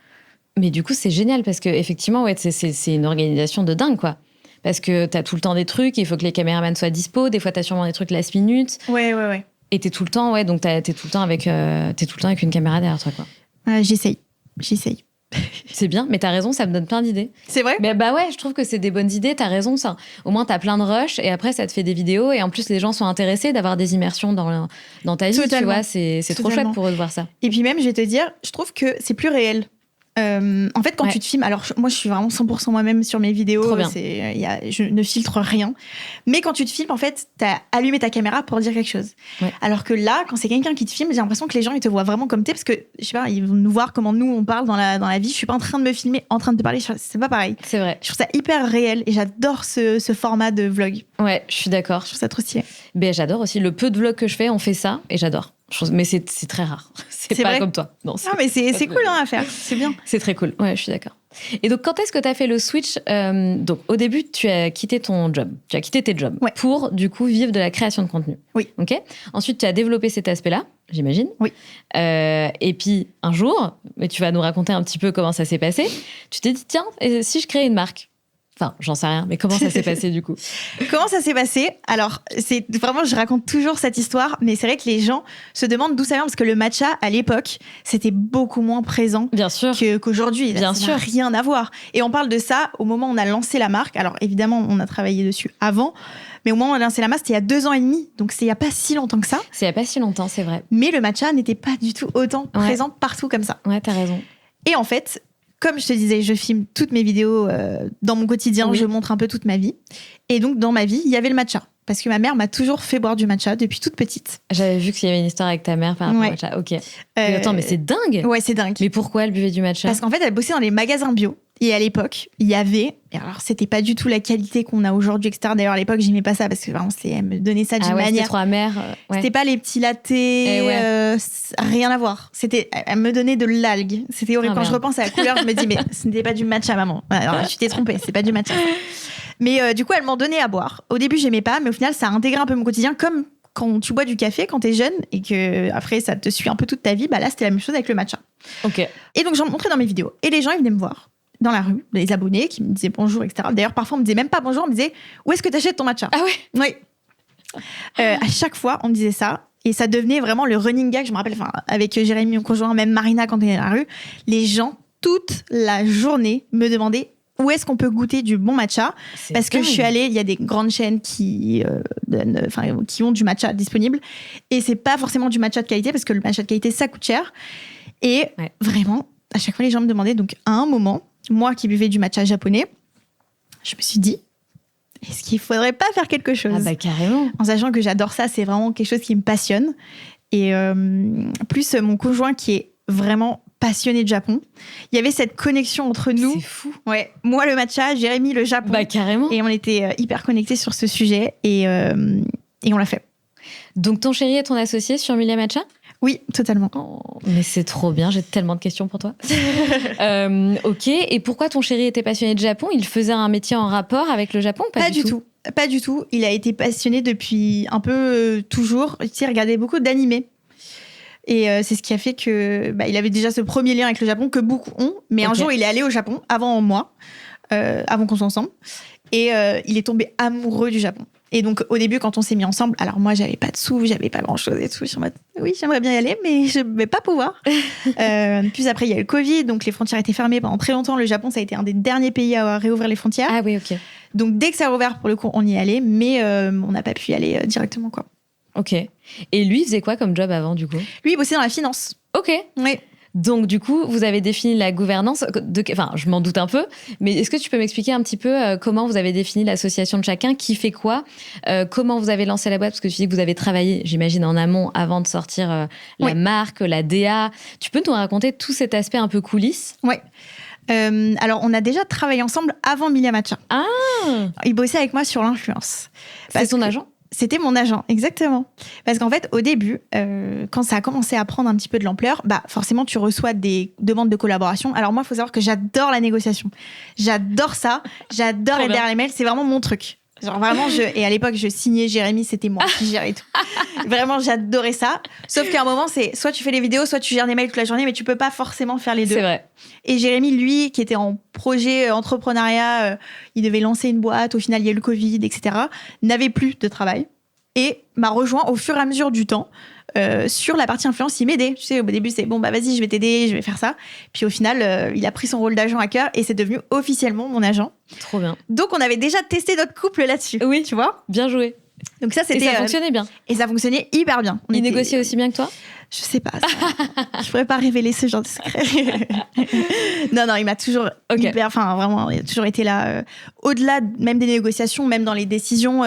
Mais du coup, c'est génial parce que effectivement, c'est une organisation de dingue, quoi. Parce que t'as tout le temps des trucs, il faut que les caméramans soient dispo. Des fois, t'as sûrement des trucs last minute. Ouais. Et t'es tout le temps, donc t'es tout le temps avec une caméra derrière toi, quoi. J'essaye. C'est bien, mais t'as raison, ça me donne plein d'idées. C'est vrai ? Mais bah ouais, je trouve que c'est des bonnes idées, t'as raison, ça. Au moins, t'as plein de rush et après, ça te fait des vidéos et en plus, les gens sont intéressés d'avoir des immersions dans ta vie, tu vois. C'est trop chouette pour eux de voir ça. Et puis même, je vais te dire, je trouve que c'est plus réel. En fait, quand tu te filmes, alors moi je suis vraiment 100% moi-même sur mes vidéos, trop bien. Je ne filtre rien. Mais quand tu te filmes, en fait, t'as allumé ta caméra pour dire quelque chose. Ouais. Alors que là, quand c'est quelqu'un qui te filme, j'ai l'impression que les gens ils te voient vraiment comme t'es, parce que je sais pas, ils vont nous voir comment nous on parle dans la vie. Je suis pas en train de me filmer, en train de te parler, c'est pas pareil. C'est vrai. Je trouve ça hyper réel et j'adore ce format de vlog. Ouais, je suis d'accord. Je trouve ça trop stylé. Ben j'adore aussi le peu de vlogs que je fais, on fait ça et j'adore. Mais c'est très rare. C'est pas vrai comme toi. Non, mais c'est cool à faire. C'est bien. C'est très cool. Ouais, je suis d'accord. Et donc, quand est-ce que tu as fait le switch Donc, au début, tu as quitté ton job. Tu as quitté tes jobs pour, du coup, vivre de la création de contenu. Oui. OK ? Ensuite, tu as développé cet aspect-là, j'imagine. Oui. Et puis, un jour, mais tu vas nous raconter un petit peu comment ça s'est passé, tu t'es dit, tiens, et si je créais une marque ? Enfin, j'en sais rien, mais comment ça s'est passé du coup ? Comment ça s'est passé ? Alors, c'est vraiment, je raconte toujours cette histoire, mais c'est vrai que les gens se demandent d'où ça vient, parce que le matcha, à l'époque, c'était beaucoup moins présent qu'aujourd'hui. Bien sûr. Ça n'a rien à voir. Et on parle de ça au moment où on a lancé la marque. Alors, évidemment, on a travaillé dessus avant, mais au moment où on a lancé la marque, c'était il y a 2 ans et demi, donc c'est il n'y a pas si longtemps que ça. C'est il n'y a pas si longtemps, c'est vrai. Mais le matcha n'était pas du tout autant présent partout comme ça. Ouais, t'as raison. Et en fait... Comme je te disais, je filme toutes mes vidéos dans mon quotidien, je montre un peu toute ma vie. Et donc, dans ma vie, il y avait le matcha. Parce que ma mère m'a toujours fait boire du matcha depuis toute petite. J'avais vu qu'il y avait une histoire avec ta mère par rapport au matcha. Ok. Mais attends, mais c'est dingue. Ouais, c'est dingue. Mais pourquoi elle buvait du matcha ? Parce qu'en fait, elle bossait dans les magasins bio. Et à l'époque, il y avait... Alors, c'était pas du tout la qualité qu'on a aujourd'hui, etc. D'ailleurs, à l'époque, j'aimais pas ça parce que vraiment, elle me donnait ça d'une manière... C'était trop amer. C'était pas les petits lattés, rien à voir. Elle me donnait de l'algue. C'était horrible. Quand je repense à la couleur, je me dis, mais ce n'était pas du matcha, maman. Alors, tu t'es trompée, c'est pas du matcha. Mais du coup, elle m'en donnait à boire. Au début, j'aimais pas, mais au final, ça a intégré un peu mon quotidien, comme quand tu bois du café quand t'es jeune et que après ça te suit un peu toute ta vie. Bah là, c'était la même chose avec le matcha. Ok. Et donc, j'en montrais dans mes vidéos. Et les gens, ils venaient me voir dans la rue, les abonnés qui me disaient bonjour, etc. D'ailleurs, parfois, on me disait même pas bonjour, on me disait où est-ce que t'achètes ton matcha? Ah ouais? Oui. À chaque fois, on me disait ça. Et ça devenait vraiment le running gag. Je me rappelle, avec Jérémy, mon conjoint, même Marina, quand on est dans la rue, les gens, toute la journée, me demandaient où est-ce qu'on peut goûter du bon matcha. Parce que je suis allée, il y a des grandes chaînes qui ont du matcha disponible. Et c'est pas forcément du matcha de qualité, parce que le matcha de qualité, ça coûte cher. Et vraiment, à chaque fois, les gens me demandaient. Donc, à un moment, moi qui buvais du matcha japonais, je me suis dit, est-ce qu'il faudrait pas faire quelque chose? Ah bah carrément. En sachant que j'adore ça, c'est vraiment quelque chose qui me passionne. Et plus mon conjoint qui est vraiment passionné de Japon, il y avait cette connexion entre nous. C'est fou. Ouais, moi le matcha, Jérémy le Japon. Bah carrément. Et on était hyper connectés sur ce sujet et on l'a fait. Donc ton chéri est ton associé sur Milia Matcha? Oui, totalement. Oh, mais c'est trop bien, j'ai tellement de questions pour toi. Ok, et pourquoi ton chéri était passionné de Japon? Il faisait un métier en rapport avec le Japon? Pas du tout. Pas du tout. Il a été passionné depuis un peu toujours. Il regardait beaucoup d'animés. Et c'est ce qui a fait que il avait déjà ce premier lien avec le Japon que beaucoup ont. Mais un jour, il est allé au Japon avant moi, avant qu'on soit ensemble. Et il est tombé amoureux du Japon. Et donc, au début, quand on s'est mis ensemble, alors moi, j'avais pas de sous, j'avais pas grand-chose et tout. Je suis en mode, oui, j'aimerais bien y aller, mais je vais pas pouvoir. Puis après, il y a eu le Covid, donc les frontières étaient fermées pendant très longtemps. Le Japon, ça a été un des derniers pays à réouvrir les frontières. Ah oui, ok. Donc, dès que ça a rouvert, pour le coup, on y est allé, mais on n'a pas pu y aller directement, quoi. Ok. Et lui, il faisait quoi comme job avant, du coup? Lui, il bossait dans la finance. Ok. Oui. Donc, du coup, vous avez défini la gouvernance. Enfin, je m'en doute un peu, mais est-ce que tu peux m'expliquer un petit peu comment vous avez défini l'association de chacun? Qui fait quoi? Comment vous avez lancé la boîte? Parce que tu dis que vous avez travaillé, j'imagine, en amont avant de sortir la marque, la DA. Tu peux nous raconter tout cet aspect un peu coulisses? Oui. Alors, on a déjà travaillé ensemble avant Milia Matcha. Ah! Il bossait avec moi sur l'influence. C'est ton agent? C'était mon agent, exactement. Parce qu'en fait, au début, quand ça a commencé à prendre un petit peu de l'ampleur, forcément, tu reçois des demandes de collaboration. Alors moi, il faut savoir que j'adore la négociation. J'adore ça. J'adore être derrière les mails. C'est vraiment mon truc. Genre vraiment, et à l'époque, je signais Jérémy, c'était moi qui gérais tout. Vraiment, j'adorais ça. Sauf qu'à un moment, c'est soit tu fais les vidéos, soit tu gères des mails toute la journée, mais tu peux pas forcément faire les deux. C'est vrai. Et Jérémy, lui, qui était en projet entrepreneuriat, il devait lancer une boîte, au final, il y a eu le Covid, etc., n'avait plus de travail et m'a rejoint au fur et à mesure du temps sur la partie influence. Il m'aidait. Tu sais, au début, c'est bon, vas-y, je vais t'aider, je vais faire ça. Puis au final, il a pris son rôle d'agent à cœur et c'est devenu officiellement mon agent. Trop bien. Donc, on avait déjà testé notre couple là-dessus. Oui, tu vois. Bien joué. Donc ça, c'était. Et ça fonctionnait bien. Et ça fonctionnait hyper bien. Il négociait aussi bien que toi? Je sais pas. Je pourrais pas révéler ce genre de secret. non, il m'a toujours vraiment, il a toujours été là. Au-delà même des négociations, même dans les décisions,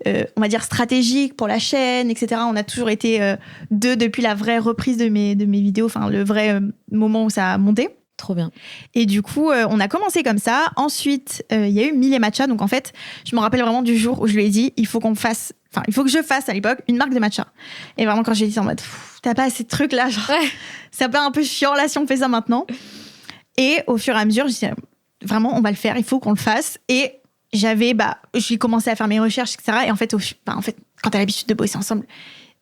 on va dire stratégiques pour la chaîne, etc. On a toujours été deux depuis la vraie reprise de mes vidéos, enfin le vrai moment où ça a monté. Trop bien. Et du coup, on a commencé comme ça. Ensuite, il y a eu Milia Matcha. Donc en fait, je me rappelle vraiment du jour où je lui ai dit, il faut que je fasse à l'époque une marque de matcha. Et vraiment, quand j'ai dit ça en mode, t'as pas assez de trucs là, genre, ça peut être un peu chiant là si on fait ça maintenant. Et au fur et à mesure, je dis, vraiment, on va le faire, il faut qu'on le fasse. Et j'ai commencé à faire mes recherches, etc. Et en fait, quand t'as l'habitude de bosser ensemble,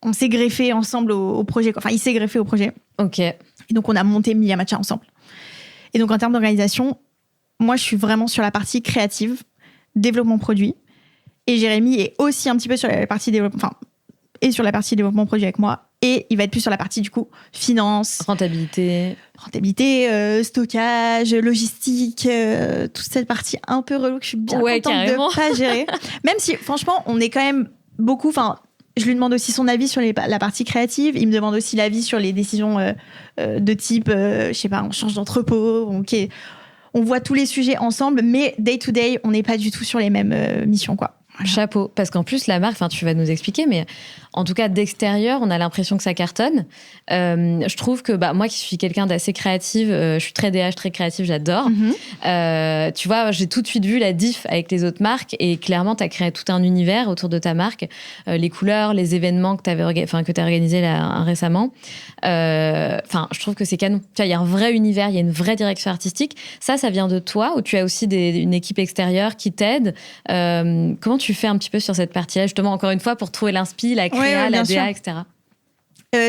on s'est greffé ensemble au projet. Enfin, il s'est greffé au projet. Ok. Et donc, on a monté Milia Matcha ensemble. Et donc, en termes d'organisation, moi, je suis vraiment sur la partie créative, développement produit. Et Jérémy est aussi un petit peu sur la partie développement, sur la partie développement produit avec moi. Et il va être plus sur la partie, du coup, finance. Rentabilité, stockage, logistique, toute cette partie un peu relou que je suis bien contente carrément. de pas gérer. Même si, franchement, on est quand même beaucoup... Je lui demande aussi son avis sur la partie créative. Il me demande aussi l'avis sur les décisions de type, je sais pas, on change d'entrepôt. On voit tous les sujets ensemble, mais day to day, on n'est pas du tout sur les mêmes missions, quoi. Voilà. Chapeau. Parce qu'en plus, la marque, tu vas nous expliquer, mais en tout cas, d'extérieur, on a l'impression que ça cartonne. Je trouve que moi qui suis quelqu'un d'assez créative, je suis très DH, très créative, j'adore. Tu vois, j'ai tout de suite vu la diff avec les autres marques et clairement, tu as créé tout un univers autour de ta marque. Les couleurs, les événements que tu as organisés là, récemment. Je trouve que c'est canon. Tu vois, il y a un vrai univers, il y a une vraie direction artistique. Ça vient de toi ou tu as aussi une équipe extérieure qui t'aide? Comment tu fais un petit peu sur cette partie-là, justement, encore une fois, pour trouver l'inspi, la créa, la DA, etc.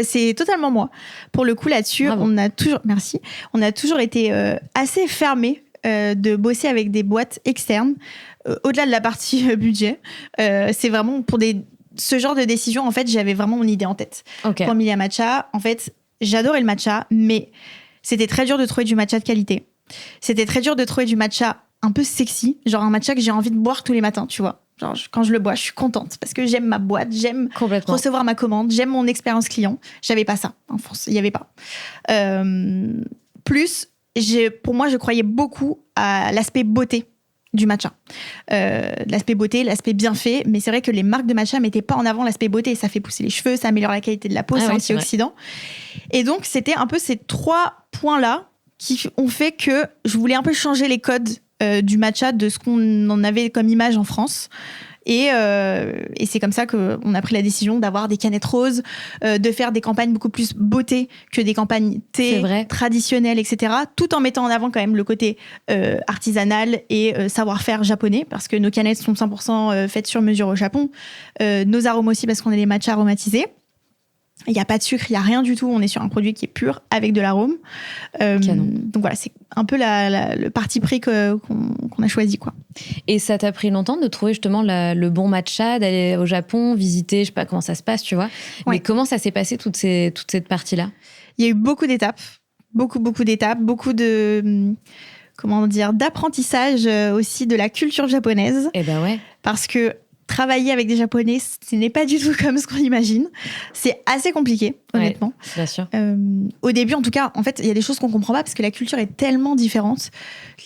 C'est totalement moi. Pour le coup, là-dessus, on a toujours été assez fermés de bosser avec des boîtes externes, au-delà de la partie budget. C'est vraiment pour ce genre de décision, en fait, j'avais vraiment mon idée en tête. Pour Emilia Matcha, en fait, j'adorais le matcha, mais c'était très dur de trouver du matcha de qualité. C'était très dur de trouver du matcha un peu sexy, genre un matcha que j'ai envie de boire tous les matins, tu vois. Genre, quand je le bois, je suis contente parce que j'aime ma boîte, j'aime recevoir ma commande, j'aime mon expérience client. J'avais pas ça en France, il y avait pas. Pour moi, je croyais beaucoup à l'aspect beauté du matcha. L'aspect beauté, l'aspect bien fait, mais c'est vrai que les marques de matcha mettaient pas en avant l'aspect beauté. Ça fait pousser les cheveux, ça améliore la qualité de la peau, c'est antioxydant. Et donc, c'était un peu ces 3 points-là qui ont fait que je voulais un peu changer les codes du matcha, de ce qu'on en avait comme image en France. Et c'est comme ça qu'on a pris la décision d'avoir des canettes roses, de faire des campagnes beaucoup plus beauté que des campagnes thé traditionnelles, etc. Tout en mettant en avant quand même le côté artisanal et savoir-faire japonais, parce que nos canettes sont 100% faites sur mesure au Japon. Nos arômes aussi, parce qu'on a les matchas aromatisés. Il n'y a pas de sucre, il n'y a rien du tout. On est sur un produit qui est pur, avec de l'arôme. Donc voilà, c'est un peu le parti pris qu'on a choisi, quoi. Et ça t'a pris longtemps de trouver justement le bon matcha, d'aller au Japon, visiter, je sais pas comment ça se passe, tu vois. Mais comment ça s'est passé, toute cette partie-là? Il y a eu beaucoup d'étapes, beaucoup d'étapes, beaucoup de... d'apprentissage aussi de la culture japonaise. Eh ben ouais. Parce que travailler avec des Japonais, ce n'est pas du tout comme ce qu'on imagine. C'est assez compliqué, honnêtement. Bien sûr. Au début, en tout cas, en fait, il y a des choses qu'on comprend pas parce que la culture est tellement différente.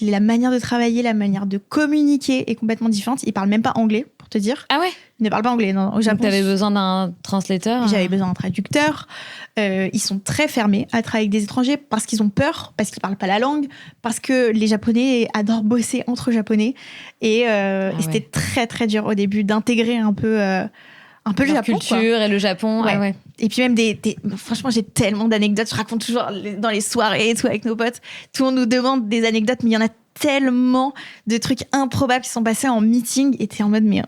La manière de travailler, la manière de communiquer est complètement différente. Ils parlent même pas anglais, pour te dire. Ah ouais? Ils ne parlent pas anglais, non. Au Japon. Donc t'avais besoin d'un translateur? J'avais besoin d'un traducteur. Ils sont très fermés à travailler avec des étrangers parce qu'ils ont peur, parce qu'ils parlent pas la langue, parce que les Japonais adorent bosser entre Japonais. Et c'était très, très dur au début d'intégrer un peu le Japon. La culture et le Japon. Ouais. Ah ouais. Et puis même franchement, j'ai tellement d'anecdotes. Je raconte toujours dans les soirées et tout avec nos potes. Tout le monde nous demande des anecdotes, mais il y en a tellement de trucs improbables qui sont passés en meeting. Et t'es en mode, mais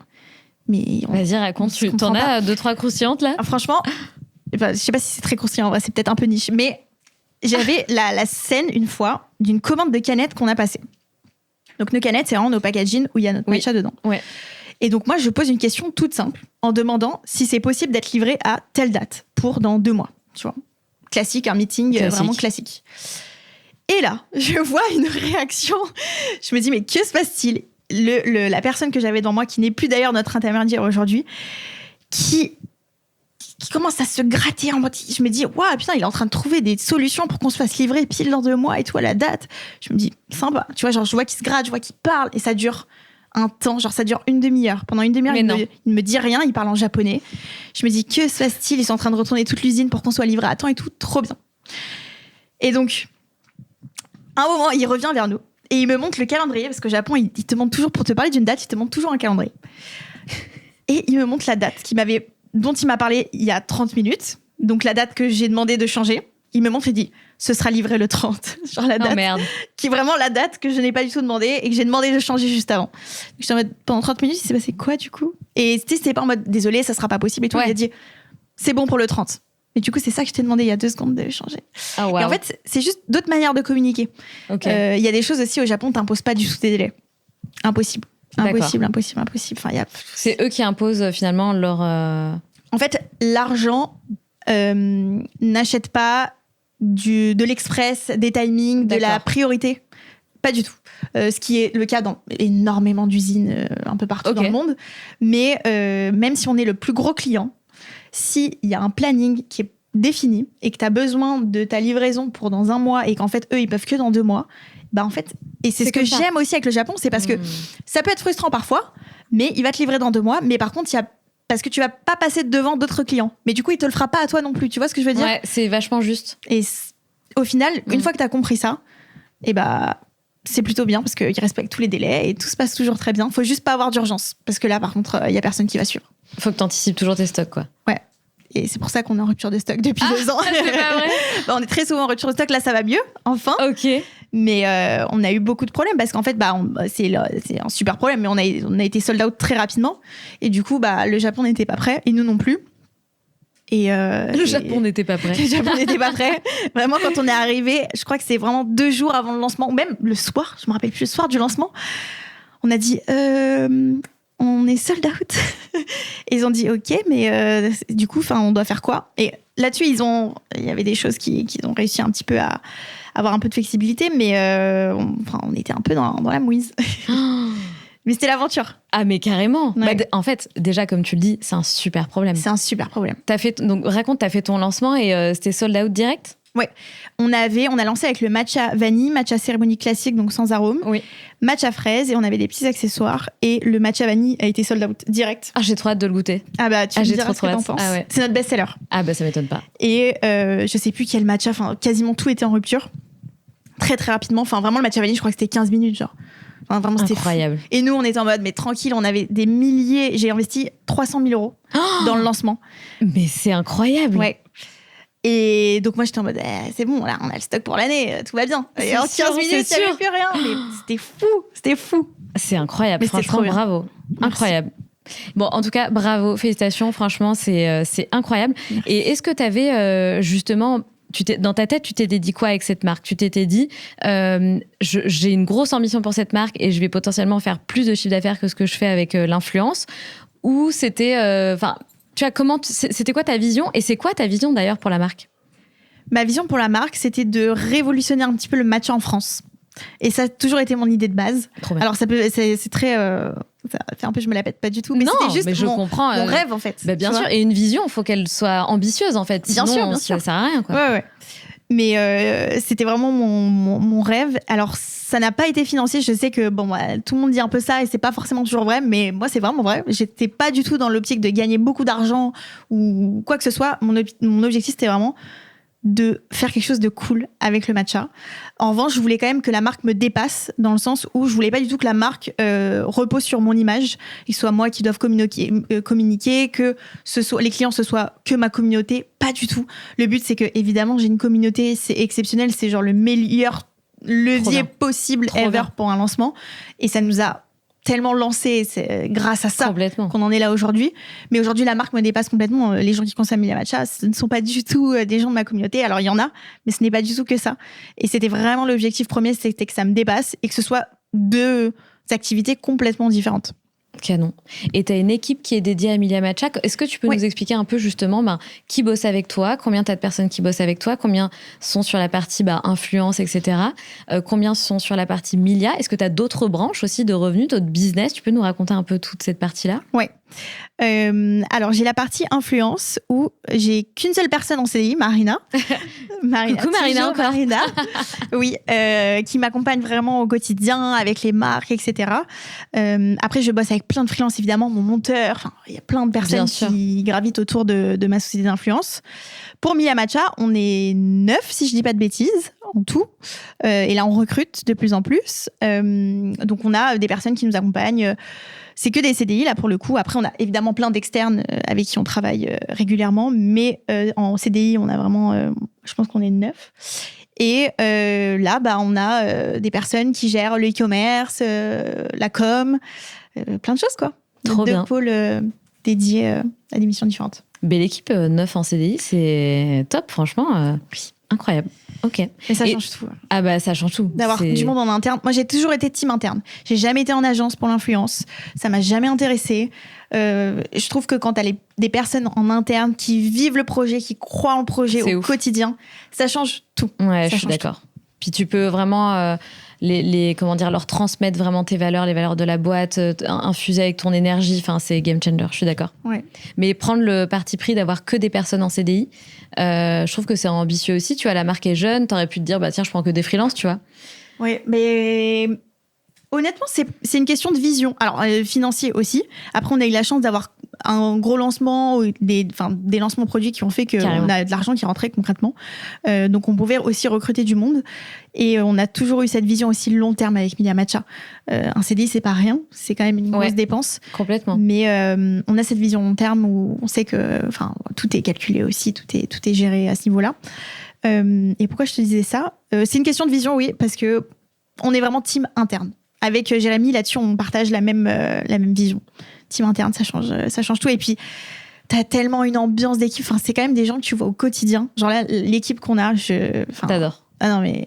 vas-y, raconte. Tu t'en as 2-3 croustillantes là? Franchement, je sais pas si c'est très croustillant, en vrai, c'est peut-être un peu niche, mais j'avais la scène une fois d'une commande de canettes qu'on a passée. Donc nos canettes, c'est vraiment nos packaging où il y a notre matcha dedans. Ouais. Et donc moi, je pose une question toute simple en demandant si c'est possible d'être livré à telle date pour dans 2 mois. Tu vois, classique, un meeting vraiment classique. Et là, je vois une réaction. Je me dis, mais que se passe-t-il? La personne que j'avais devant moi, qui n'est plus d'ailleurs notre intermédiaire aujourd'hui, qui commence à se gratter en mode... Je me dis, waouh, putain, il est en train de trouver des solutions pour qu'on se fasse livrer pile dans 2 mois et tout à la date. Je me dis, sympa. Tu vois, genre, je vois qu'il se gratte, je vois qu'il parle et ça dure un temps, genre ça dure une demi-heure. Pendant une demi-heure, il ne me dit rien, il parle en japonais. Je me dis, que se passe-t-il? Ils sont en train de retourner toute l'usine pour qu'on soit livré à temps et tout. Trop bien. Et donc, à un moment, il revient vers nous. Et il me montre le calendrier, parce qu'au Japon, il te montre toujours, pour te parler d'une date, il te montre toujours un calendrier. Et il me montre la date dont il m'a parlé il y a 30 minutes. Donc la date que j'ai demandé de changer. Il me montre et dit, ce sera livré le 30. Genre la date, qui est vraiment la date que je n'ai pas du tout demandé et que j'ai demandé de changer juste avant. Donc j'étais en mode, pendant 30 minutes, il s'est passé quoi du coup? Et c'était pas en mode, désolé, ça sera pas possible et tout. Il a dit, c'est bon pour le 30. Mais du coup, c'est ça que je t'ai demandé il y a 2 secondes de changer. Oh, wow. Et en fait, c'est juste d'autres manières de communiquer. Il y a des choses aussi au Japon, t'imposes pas du tout tes délais. Impossible. Impossible. Enfin, c'est eux qui imposent finalement leur... En fait, l'argent n'achète pas de l'express, des timings, de la priorité. Pas du tout. Ce qui est le cas dans énormément d'usines un peu partout dans le monde. Mais même si on est le plus gros client, s'il y a un planning qui est défini et que tu as besoin de ta livraison pour dans 1 mois et qu'en fait, eux, ils peuvent que dans 2 mois, bah en fait, et c'est ce que j'aime aussi avec le Japon, c'est parce que ça peut être frustrant parfois, mais il va te livrer dans 2 mois. Mais par contre, parce que tu vas pas passer devant d'autres clients. Mais du coup, il te le fera pas à toi non plus. Tu vois ce que je veux dire ? Ouais, c'est vachement juste. Et au final, une fois que tu as compris ça, c'est plutôt bien parce qu'il respecte tous les délais et tout se passe toujours très bien. Faut juste pas avoir d'urgence parce que là, par contre, il y a personne qui va suivre. Faut que tu anticipes toujours tes stocks, quoi. Ouais. Et c'est pour ça qu'on est en rupture de stock depuis 2 ans. C'est pas vrai. On est très souvent en rupture de stock. Là, ça va mieux, enfin. Ok. Mais on a eu beaucoup de problèmes parce qu'en fait, c'est un super problème. Mais on a été sold out très rapidement. Et du coup, le Japon n'était pas prêt et nous non plus. Le Japon n'était pas prêt. Le Japon n'était pas prêt. Vraiment, quand on est arrivé, je crois que c'est vraiment 2 jours avant le lancement, ou même le soir, je me rappelle plus, le soir du lancement, on a dit on est sold out. Et ils ont dit ok, mais du coup, on doit faire quoi ? Et là-dessus, il y avait des choses qu'ils ont réussi un petit peu à avoir un peu de flexibilité, mais on était un peu dans la mouise. Mais c'était l'aventure. Ah, mais carrément. Ouais. En fait, déjà, comme tu le dis, c'est un super problème. C'est un super problème. Donc, raconte, t'as fait ton lancement et c'était sold out direct ? Ouais. On a lancé avec le matcha vanille, matcha cérémonie classique, donc sans arôme, oui. Matcha fraise, et on avait des petits accessoires. Et le matcha vanille a été sold out direct. Ah, j'ai trop hâte de le goûter. Ah tu me diras trop ce que t'en penses. Ah ouais. C'est notre best-seller. Ah ça m'étonne pas. Et je sais plus quel matcha, quasiment tout était en rupture. Très très rapidement. Vraiment, le matcha vanille, je crois que c'était 15 minutes, genre. Vraiment, c'était incroyable. Fou. Et nous, on était en mode, mais tranquille, on avait des milliers. J'ai investi 300 000 € dans le lancement. Mais c'est incroyable. Ouais. Et donc, moi, j'étais en mode, c'est bon, là, on a le stock pour l'année, tout va bien. Et en 15 minutes, il n'y avait plus rien. Mais c'était fou. C'est incroyable, mais franchement, bravo. Merci. Incroyable. Bon, en tout cas, bravo, félicitations, franchement, c'est incroyable. Merci. Et est-ce que tu avais justement... dans ta tête, tu t'étais dit quoi avec cette marque ? Tu t'étais dit, j'ai une grosse ambition pour cette marque et je vais potentiellement faire plus de chiffre d'affaires que ce que je fais avec l'influence. Ou c'était... c'était quoi ta vision ? Et c'est quoi ta vision d'ailleurs pour la marque ? Ma vision pour la marque, c'était de révolutionner un petit peu le matcha en France. Et ça a toujours été mon idée de base. Alors, c'est très... ça fait un peu, je me la pète pas du tout. Mais non, c'était juste mon rêve, en fait. Bien sûr. Et une vision, il faut qu'elle soit ambitieuse, en fait. Sinon, bien sûr. Ça sert à rien, quoi. Ouais. Mais c'était vraiment mon rêve. Alors, ça n'a pas été financier. Je sais que tout le monde dit un peu ça et c'est pas forcément toujours vrai. Mais moi, c'est vraiment vrai. J'étais pas du tout dans l'optique de gagner beaucoup d'argent ou quoi que ce soit. Mon objectif, c'était vraiment de faire quelque chose de cool avec le matcha. En revanche, je voulais quand même que la marque me dépasse dans le sens où je voulais pas du tout que la marque repose sur mon image, que ce soit moi qui doive communiquer, que les clients ce soit que ma communauté. Pas du tout. Le but, c'est que évidemment, j'ai une communauté, c'est exceptionnel, c'est genre le meilleur levier possible ever pour un lancement. Et ça nous a tellement lancé, c'est grâce à ça qu'on en est là aujourd'hui. Mais aujourd'hui, la marque me dépasse complètement. Les gens qui consomment Milia Matcha, ce ne sont pas du tout des gens de ma communauté. Alors, il y en a, mais ce n'est pas du tout que ça. Et c'était vraiment l'objectif premier, c'était que ça me dépasse et que ce soit 2 activités complètement différentes. Canon. Et tu as une équipe qui est dédiée à Milia Matcha. Est-ce que tu peux nous expliquer un peu justement qui bosse avec toi ? Combien tu as de personnes qui bossent avec toi ? Combien sont sur la partie influence, etc. Combien sont sur la partie Milia ? Est-ce que tu as d'autres branches aussi de revenus, d'autres business ? Tu peux nous raconter un peu toute cette partie-là ? Oui. Alors, j'ai la partie influence où j'ai qu'une seule personne en CDI, Marina. Coucou Marina encore. Marina. Oui, qui m'accompagne vraiment au quotidien avec les marques, etc. Après, je bosse avec plein de freelances, évidemment, mon monteur. Il y a plein de personnes qui gravitent autour de ma société d'influence. Pour Milia Matcha, on est 9, si je dis pas de bêtises, en tout. Et là, on recrute de plus en plus. Donc, on a des personnes qui nous accompagnent. C'est que des CDI, là, pour le coup. Après, on a évidemment plein d'externes avec qui on travaille régulièrement. Mais en CDI, on a vraiment... je pense qu'on est 9. Et là, on a des personnes qui gèrent le e-commerce, la com, plein de choses, quoi. Trop bien. 2 pôles dédiés à des missions différentes. Belle équipe, 9 en CDI, c'est top, franchement. Incroyable. Ok. Et ça change tout. Ça change tout. D'avoir du monde en interne. Moi, j'ai toujours été team interne. J'ai jamais été en agence pour l'influence. Ça m'a jamais intéressée. Je trouve que quand t'as des personnes en interne qui vivent le projet, qui croient en le projet au quotidien, ça change tout. Ouais, je suis d'accord. Puis tu peux vraiment leur transmettre vraiment tes valeurs, les valeurs de la boîte, infuser avec ton énergie. Enfin, c'est game changer, je suis d'accord. Ouais. Mais prendre le parti pris d'avoir que des personnes en CDI, je trouve que c'est ambitieux aussi. Tu vois, la marque est jeune, t'aurais pu te dire, tiens, je prends que des freelances, tu vois. Oui, mais Honnêtement, c'est une question de vision. Alors, financier aussi. Après, on a eu la chance d'avoir un gros lancement, des lancements produits qui ont fait qu'on a de l'argent qui rentrait concrètement. Donc, on pouvait aussi recruter du monde. Et on a toujours eu cette vision aussi long terme avec Milia Matcha. Un CDI, c'est pas rien. C'est quand même une grosse dépense. Complètement. Mais on a cette vision long terme où on sait que tout est calculé aussi, tout est géré à ce niveau-là. Et pourquoi je te disais ça ? C'est une question de vision, oui, parce que on est vraiment team interne. Avec Jérémy, là-dessus, on partage la même vision. Team interne, ça change tout. Et puis, t'as tellement une ambiance d'équipe. Enfin, c'est quand même des gens que tu vois au quotidien. Genre là, l'équipe qu'on a, T'adores. Ah non, mais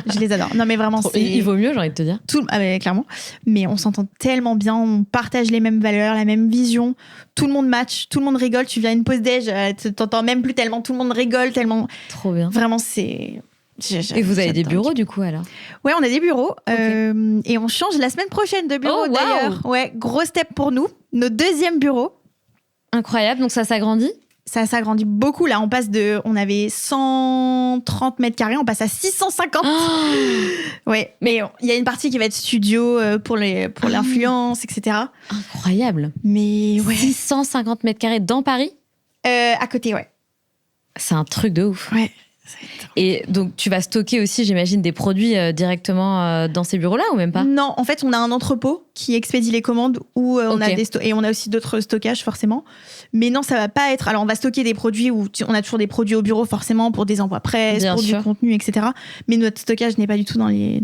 je les adore. Non, mais vraiment, il vaut mieux, j'ai envie de te dire. Clairement. Mais on s'entend tellement bien. On partage les mêmes valeurs, la même vision. Tout le monde match, tout le monde rigole. Tu viens à une pause déj, t'entends même plus tellement. Tout le monde rigole tellement. Trop bien. Vraiment, c'est... Et vous avez des bureaux du coup alors ? Ouais, on a des bureaux et on change la semaine prochaine de bureau d'ailleurs. Ouais, gros step pour nous. Notre deuxième bureau. Incroyable, donc ça s'agrandit ? Ça s'agrandit beaucoup là. On avait 130 mètres carrés, on passe à 650. Ouais, mais il y a une partie qui va être studio pour l'influence, etc. Incroyable. Mais ouais. 650 mètres carrés dans Paris ? À côté, ouais. C'est un truc de ouf. Ouais. Et donc, tu vas stocker aussi, j'imagine, des produits directement dans ces bureaux-là ou même pas ? Non, en fait, on a un entrepôt qui expédie les commandes où on a et on a aussi d'autres stockages forcément. Mais non, ça va pas être... Alors, on va stocker des produits où on a toujours des produits au bureau forcément pour des envois presse, pour du contenu, etc. Mais notre stockage n'est pas du tout dans les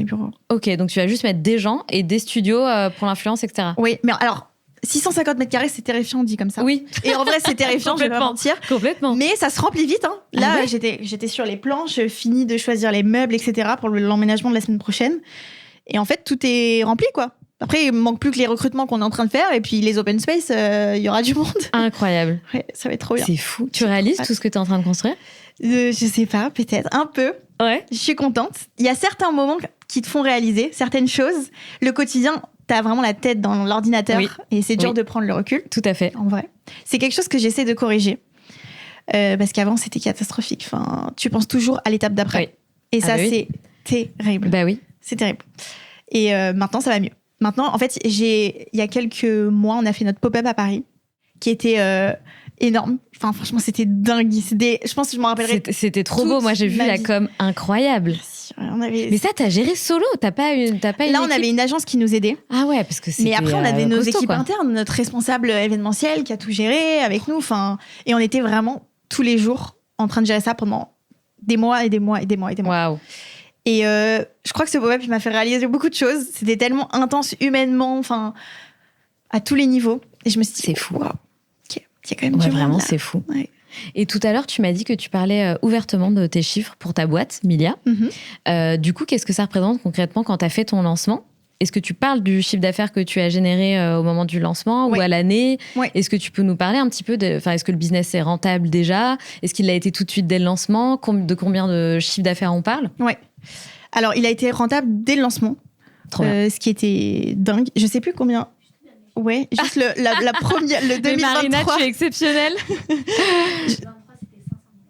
bureaux. Ok, donc tu vas juste mettre des gens et des studios pour l'influence, etc. Oui, mais alors... 650 mètres carrés, c'est terrifiant, dit comme ça. Oui. Et en vrai, c'est terrifiant, je vais pas mentir. Complètement. Mais ça se remplit vite. Hein. Là, j'étais sur les planches, fini de choisir les meubles, etc. pour l'emménagement de la semaine prochaine. Et en fait, tout est rempli, quoi. Après, il manque plus que les recrutements qu'on est en train de faire. Et puis, les open space, il y aura du monde. Incroyable. Ouais, ça va être trop bien. C'est fou. Tu réalises tout ce que tu es en train de construire ? Je sais pas, peut-être. Un peu. Ouais. Je suis contente. Il y a certains moments qui te font réaliser certaines choses. Le quotidien... T'as vraiment la tête dans l'ordinateur et c'est dur de prendre le recul. Tout à fait. En vrai. C'est quelque chose que j'essaie de corriger. Parce qu'avant, c'était catastrophique. Enfin, tu penses toujours à l'étape d'après. Oui. Et ça, c'est terrible. Bah oui. C'est terrible. Et maintenant, ça va mieux. Maintenant, en fait, il y a quelques mois, on a fait notre pop-up à Paris qui était énorme. Enfin, franchement, c'était dingue. Je pense que je m'en rappellerai. C'était trop beau. Moi, j'ai vu la com incroyable. Mais ça, t'as géré solo, t'as pas une Là, on avait une agence qui nous aidait. Ah ouais, parce que mais après, on avait nos équipes internes, notre responsable événementiel qui a tout géré avec nous. Et on était vraiment tous les jours en train de gérer ça pendant des mois et des mois et des mois et des mois. Waouh. Et je crois que ce pop-up, il m'a fait réaliser beaucoup de choses. C'était tellement intense humainement, à tous les niveaux. Et je me suis dit, c'est fou. Wow, il y a quand même du monde vraiment, là. C'est fou. Ouais. Et tout à l'heure, tu m'as dit que tu parlais ouvertement de tes chiffres pour ta boîte, Milia. Du coup, qu'est-ce que ça représente concrètement quand tu as fait ton lancement ? Est-ce que tu parles du chiffre d'affaires que tu as généré au moment du lancement ou à l'année ? Est-ce que tu peux nous parler un petit peu est-ce que le business est rentable déjà ? Est-ce qu'il l'a été tout de suite dès le lancement ? De combien de chiffre d'affaires on parle ? Oui. Alors, il a été rentable dès le lancement. Trop bien. Ce qui était dingue. Je sais plus combien... Ouais, juste la première, le 2023. Mais Marina, tu es exceptionnelle.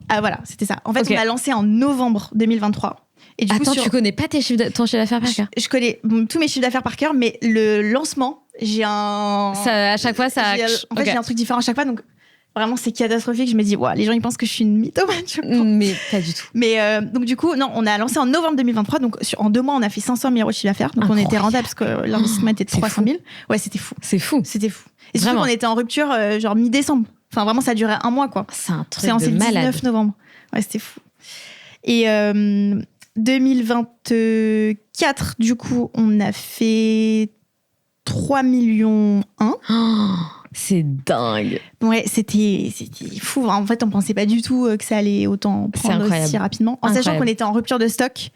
Ah voilà, c'était ça. En fait, on a lancé en novembre 2023. Et du Attends, tu connais pas ton chiffre d'affaires par cœur ? Je connais tous mes chiffres d'affaires par cœur, mais le lancement, j'ai un... à chaque fois, ça... En fait, j'ai un truc différent à chaque fois, donc vraiment, c'est catastrophique. Je me dis, les gens, ils pensent que je suis une mythomane. Mais pas du tout. Mais donc, du coup, non, on a lancé en novembre 2023. Donc, en 2 mois, on a fait 500 000 € de chiffre d'affaires. Donc, on était rentable parce que l'investissement était de 300 000. Ouais, c'était fou. C'est fou. C'était fou. Et surtout qu'on était en rupture, genre mi-décembre. Enfin, vraiment, ça durait 1 mois, quoi. C'est un truc de malade. C'est le 19 novembre. Ouais, c'était fou. Et 2024, du coup, on a fait 3,1 millions. C'est dingue. Ouais, c'était fou. En fait, on pensait pas du tout que ça allait autant prendre aussi rapidement. En sachant qu'on était en rupture de stock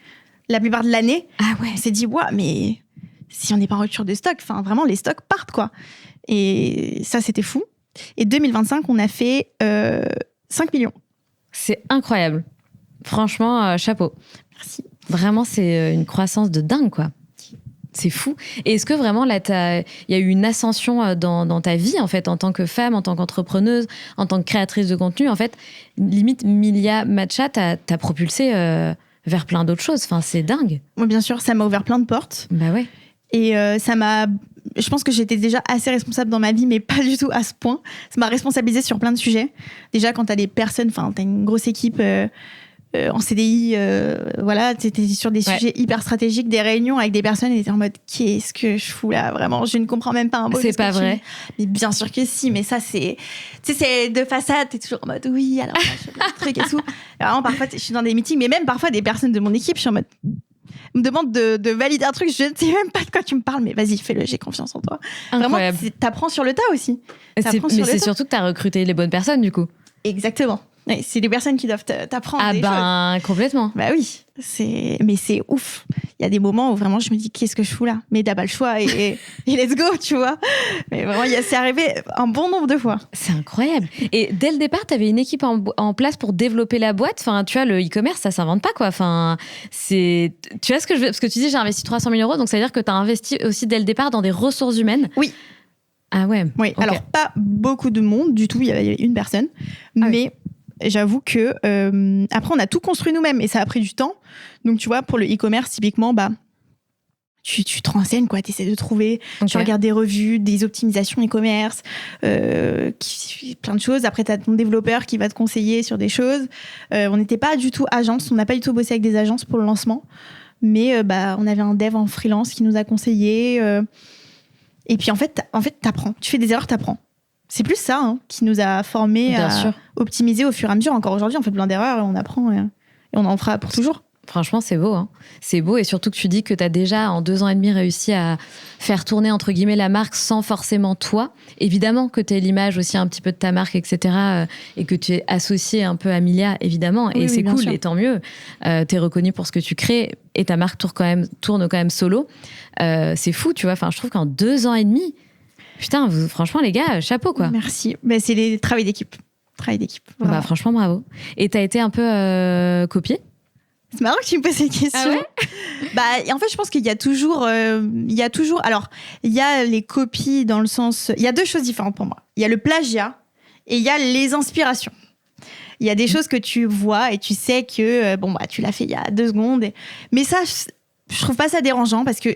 la plupart de l'année. Ah ouais. On s'est dit, mais si on n'est pas en rupture de stock, vraiment, les stocks partent, quoi. Et ça, c'était fou. Et 2025, on a fait 5 millions. C'est incroyable. Franchement, chapeau. Merci. Vraiment, c'est une croissance de dingue, quoi. C'est fou. Et est-ce que vraiment, là, il y a eu une ascension dans ta vie, en fait, en tant que femme, en tant qu'entrepreneuse, en tant que créatrice de contenu, en fait, limite, Milia Matcha t'as propulsé vers plein d'autres choses. Enfin, c'est dingue. Moi, bien sûr, ça m'a ouvert plein de portes. Bah ouais. Et ça m'a... Je pense que j'étais déjà assez responsable dans ma vie, mais pas du tout à ce point. Ça m'a responsabilisée sur plein de sujets. Déjà, quand t'as des personnes, enfin, t'as une grosse équipe en CDI, voilà, t'étais sur des sujets hyper stratégiques, des réunions avec des personnes, et t'étais en mode, qu'est-ce que je fous là? Vraiment, je ne comprends même pas un mot. C'est pas vrai. Mais bien sûr que si, mais ça, c'est... Tu sais, c'est de façade, t'es toujours en mode, oui, alors, je fais plein de trucs et tout. Et vraiment, parfois, je suis dans des meetings, mais même parfois, des personnes de mon équipe, je suis en mode... me demande de valider un truc, je ne sais même pas de quoi tu me parles, mais vas-y, fais-le, j'ai confiance en toi. Incroyable. Vraiment, t'apprends sur le tas aussi. Mais c'est surtout que t'as recruté les bonnes personnes, du coup. Exactement. Ouais, c'est les personnes qui doivent t'apprendre des choses. Complètement. Bah oui, mais c'est ouf. Il y a des moments où vraiment je me dis, qu'est-ce que je fous là? Mais t'as pas le choix et let's go, tu vois. Mais vraiment, c'est arrivé un bon nombre de fois. C'est incroyable. Et dès le départ, t'avais une équipe en place pour développer la boîte. Enfin, tu vois, le e-commerce, ça s'invente pas, quoi. Enfin, tu vois ce que je veux? Parce que tu dis, j'ai investi 300 000 €, donc ça veut dire que t'as investi aussi dès le départ dans des ressources humaines. Oui. Ah ouais. Oui. Okay. Alors, pas beaucoup de monde du tout. Il y avait une personne. Mais... oui. J'avoue que après on a tout construit nous-mêmes et ça a pris du temps. Donc tu vois, pour le e-commerce typiquement, bah tu te renseignes, quoi, t'essaies de trouver, tu regardes des revues, des optimisations e-commerce, plein de choses. Après t'as ton développeur qui va te conseiller sur des choses. On n'était pas du tout agence, on n'a pas du tout bossé avec des agences pour le lancement, mais bah on avait un dev en freelance qui nous a conseillé. Et puis en fait t'apprends, tu fais des erreurs, t'apprends. C'est plus ça qui nous a formés à optimiser au fur et à mesure. Encore aujourd'hui, on fait plein d'erreurs et on apprend et on en fera pour toujours. Franchement, c'est beau. C'est beau, et surtout que tu dis que tu as déjà, en 2 ans et demi, réussi à faire tourner, entre guillemets, la marque sans forcément toi. Évidemment que tu es l'image aussi un petit peu de ta marque, etc. Et que tu es associé un peu à Milia, évidemment. Oui, et c'est cool, et tant mieux. Tu es reconnu pour ce que tu crées et ta marque tourne quand même solo. C'est fou, tu vois. Enfin, je trouve qu'en 2 ans et demi... Putain, franchement, les gars, chapeau, quoi. Merci. Bah, c'est les travail d'équipe. Bah, franchement, bravo. Et t'as été un peu copiée? C'est marrant que tu me poses cette question. Ah ouais? Bah, en fait, je pense qu'il y a toujours... Alors, il y a les copies dans le sens... Il y a 2 choses différentes pour moi. Il y a le plagiat et il y a les inspirations. Il y a des choses que tu vois et tu sais que, tu l'as fait il y a 2 secondes. Mais ça, je trouve pas ça dérangeant parce que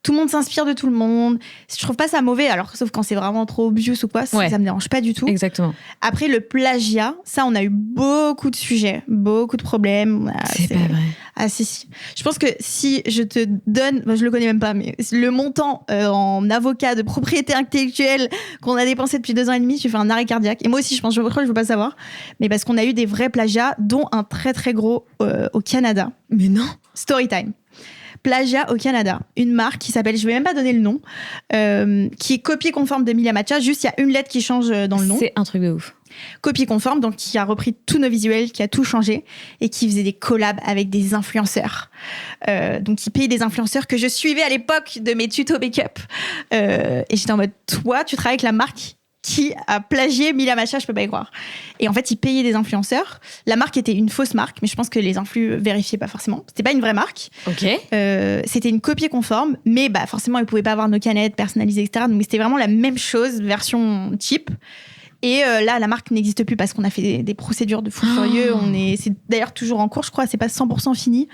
tout le monde s'inspire de tout le monde. Je trouve pas ça mauvais, alors sauf quand c'est vraiment trop obvious ou quoi, ça me dérange pas du tout. Exactement. Après, le plagiat, ça, on a eu beaucoup de sujets, beaucoup de problèmes. C'est pas vrai. Ah si. Je pense que si je te donne, je le connais même pas, mais le montant en avocat de propriété intellectuelle qu'on a dépensé depuis 2 ans et demi, tu fais un arrêt cardiaque. Et moi aussi, je pense, je veux pas savoir. Mais parce qu'on a eu des vrais plagiats, dont un très très gros au Canada. Mais non. Storytime. Plagiat au Canada, une marque qui s'appelle, je vais même pas donner le nom, qui est copie conforme de Milia Matcha, juste il y a une lettre qui change dans le nom. C'est un truc de ouf. Copie conforme, donc qui a repris tous nos visuels, qui a tout changé et qui faisait des collabs avec des influenceurs. Donc qui payait des influenceurs que je suivais à l'époque de mes tutos make-up. Et j'étais en mode, toi, tu travailles avec la marque qui a plagié Milia Matcha, je peux pas y croire. Et en fait, ils payaient des influenceurs. La marque était une fausse marque, mais je pense que les influx vérifiaient pas forcément. C'était pas une vraie marque. Ok. C'était une copie conforme, mais forcément, ils pouvaient pas avoir nos canettes personnalisées, etc. Donc c'était vraiment la même chose, version type. Et là, la marque n'existe plus parce qu'on a fait des procédures de fou furieux. C'est d'ailleurs toujours en cours, je crois. C'est pas 100% fini,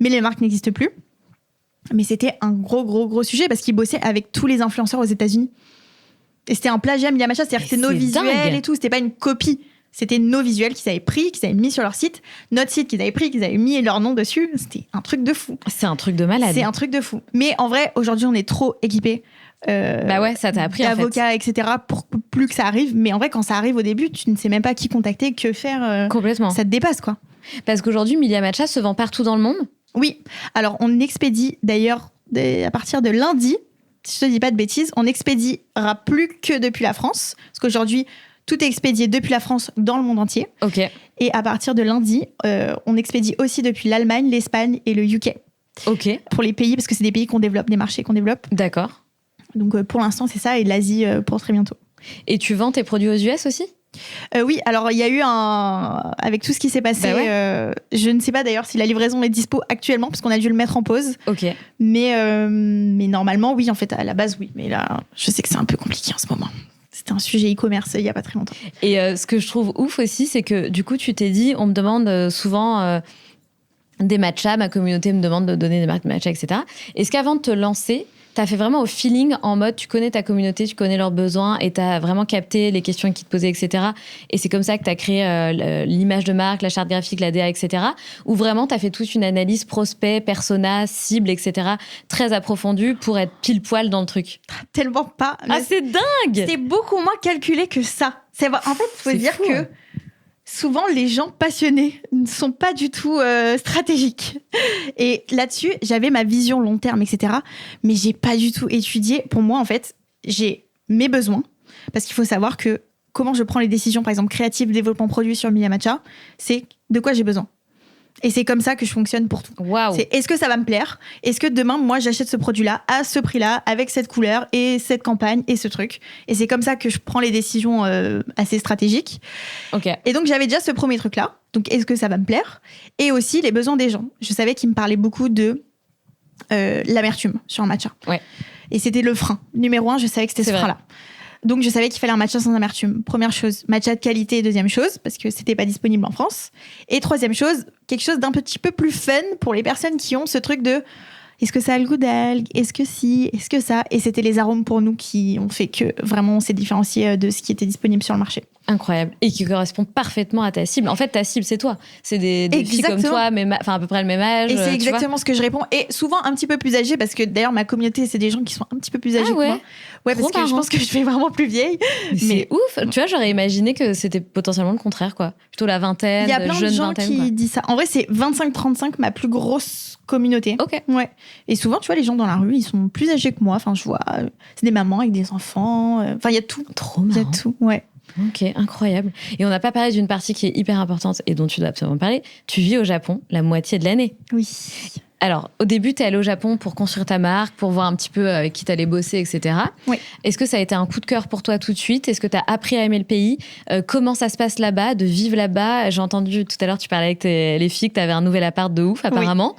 mais les marques n'existent plus. Mais c'était un gros sujet parce qu'ils bossaient avec tous les influenceurs aux États-Unis. Et c'était un plagiat Milia Matcha, c'est-à-dire que c'était nos visuels et tout, c'était pas une copie. C'était nos visuels qu'ils avaient pris, qu'ils avaient mis sur leur site, notre site qu'ils avaient pris, qu'ils avaient mis leur nom dessus. C'était un truc de fou. C'est un truc de malade. C'est un truc de fou. Mais en vrai, aujourd'hui, on est trop équipés. Ça t'a appris d'avocats, etc. pour plus que ça arrive. Mais en vrai, quand ça arrive au début, tu ne sais même pas qui contacter, que faire. Complètement. Ça te dépasse, quoi. Parce qu'aujourd'hui, Milia Matcha se vend partout dans le monde. Oui. Alors, on expédie d'ailleurs à partir de lundi. Si je te dis pas de bêtises, on expédiera plus que depuis la France. Parce qu'aujourd'hui, tout est expédié depuis la France dans le monde entier. Ok. Et à partir de lundi, on expédie aussi depuis l'Allemagne, l'Espagne et le UK. Ok. Pour les pays, parce que c'est des pays qu'on développe, des marchés qu'on développe. D'accord. Donc pour l'instant, c'est ça, et l'Asie pour très bientôt. Et tu vends tes produits aux US aussi ? Oui, alors il y a eu avec tout ce qui s'est passé, je ne sais pas d'ailleurs si la livraison est dispo actuellement parce qu'on a dû le mettre en pause. Ok. Mais normalement, oui, en fait, à la base, oui. Mais là, je sais que c'est un peu compliqué en ce moment. C'était un sujet e-commerce il y a pas très longtemps. Et ce que je trouve ouf aussi, c'est que du coup, tu t'es dit, on me demande souvent des matchas, ma communauté me demande de donner des marques de matchas, etc. Est-ce qu'avant de te lancer, T'as fait vraiment au feeling, en mode tu connais ta communauté, tu connais leurs besoins et t'as vraiment capté les questions qu'ils te posaient, etc. Et c'est comme ça que t'as créé l'image de marque, la charte graphique, la DA, etc. Ou vraiment t'as fait toute une analyse prospect, persona, cible, etc. très approfondue pour être pile poil dans le truc. Tellement pas. Ah, c'est dingue! C'est beaucoup moins calculé que ça. En fait, il faut dire fou, que souvent, les gens passionnés ne sont pas du tout stratégiques. Et là-dessus, j'avais ma vision long terme, etc. Mais j'ai pas du tout étudié. Pour moi, en fait, j'ai mes besoins. Parce qu'il faut savoir que comment je prends les décisions, par exemple, créatives, développement produit sur Mia Matcha, c'est de quoi j'ai besoin. Et c'est comme ça que je fonctionne pour tout. Waouh. C'est est-ce que ça va me plaire ? Est-ce que demain, moi, j'achète ce produit-là à ce prix-là, avec cette couleur et cette campagne et ce truc ? Et c'est comme ça que je prends les décisions assez stratégiques. Ok. Et donc, j'avais déjà ce premier truc-là. Donc, est-ce que ça va me plaire ? Et aussi, les besoins des gens. Je savais qu'ils me parlaient beaucoup de l'amertume sur un matcha. Ouais. Et c'était le frein. Numéro 1, je savais que c'était ce frein-là. Donc, je savais qu'il fallait un matcha sans amertume. Première chose, matcha de qualité. Deuxième chose, parce que c'était pas disponible en France. Et troisième chose, quelque chose d'un petit peu plus fun pour les personnes qui ont ce truc de est-ce que ça a le goût d'algue ? Est-ce que si ? Est-ce que ça ? Et c'était les arômes pour nous qui ont fait que vraiment on s'est différencié de ce qui était disponible sur le marché. Incroyable. Et qui correspond parfaitement à ta cible. En fait, ta cible, c'est toi. C'est des filles comme toi, enfin à peu près le même âge. Et c'est exactement ce que je réponds. Et souvent un petit peu plus âgées, parce que d'ailleurs, ma communauté, c'est des gens qui sont un petit peu plus âgés que moi. Ouais, parce que je pense que je fais vraiment plus vieille. Mais c'est ouf. Tu vois, j'aurais imaginé que c'était potentiellement le contraire, quoi. Plutôt la vingtaine, il y a plein jeune de gens vingtaine, qui quoi. disent ça. En vrai, c'est 25-35, ma plus grosse communauté. Ok. Ouais. Et souvent, tu vois, les gens dans la rue, ils sont plus âgés que moi. Enfin, je vois, c'est des mamans avec des enfants. Enfin, il y a tout. Trop marrant. Il y a tout, ouais. Ok, incroyable. Et on n'a pas parlé d'une partie qui est hyper importante et dont tu dois absolument parler. Tu vis au Japon la moitié de l'année. Oui. Alors, au début, tu es allée au Japon pour construire ta marque, pour voir un petit peu avec qui tu allais bosser, etc. Oui. Est-ce que ça a été un coup de cœur pour toi tout de suite ? Est-ce que tu as appris à aimer le pays ? Comment ça se passe là-bas, de vivre là-bas ? J'ai entendu tout à l'heure, tu parlais avec les filles, que tu avais un nouvel appart de ouf, apparemment.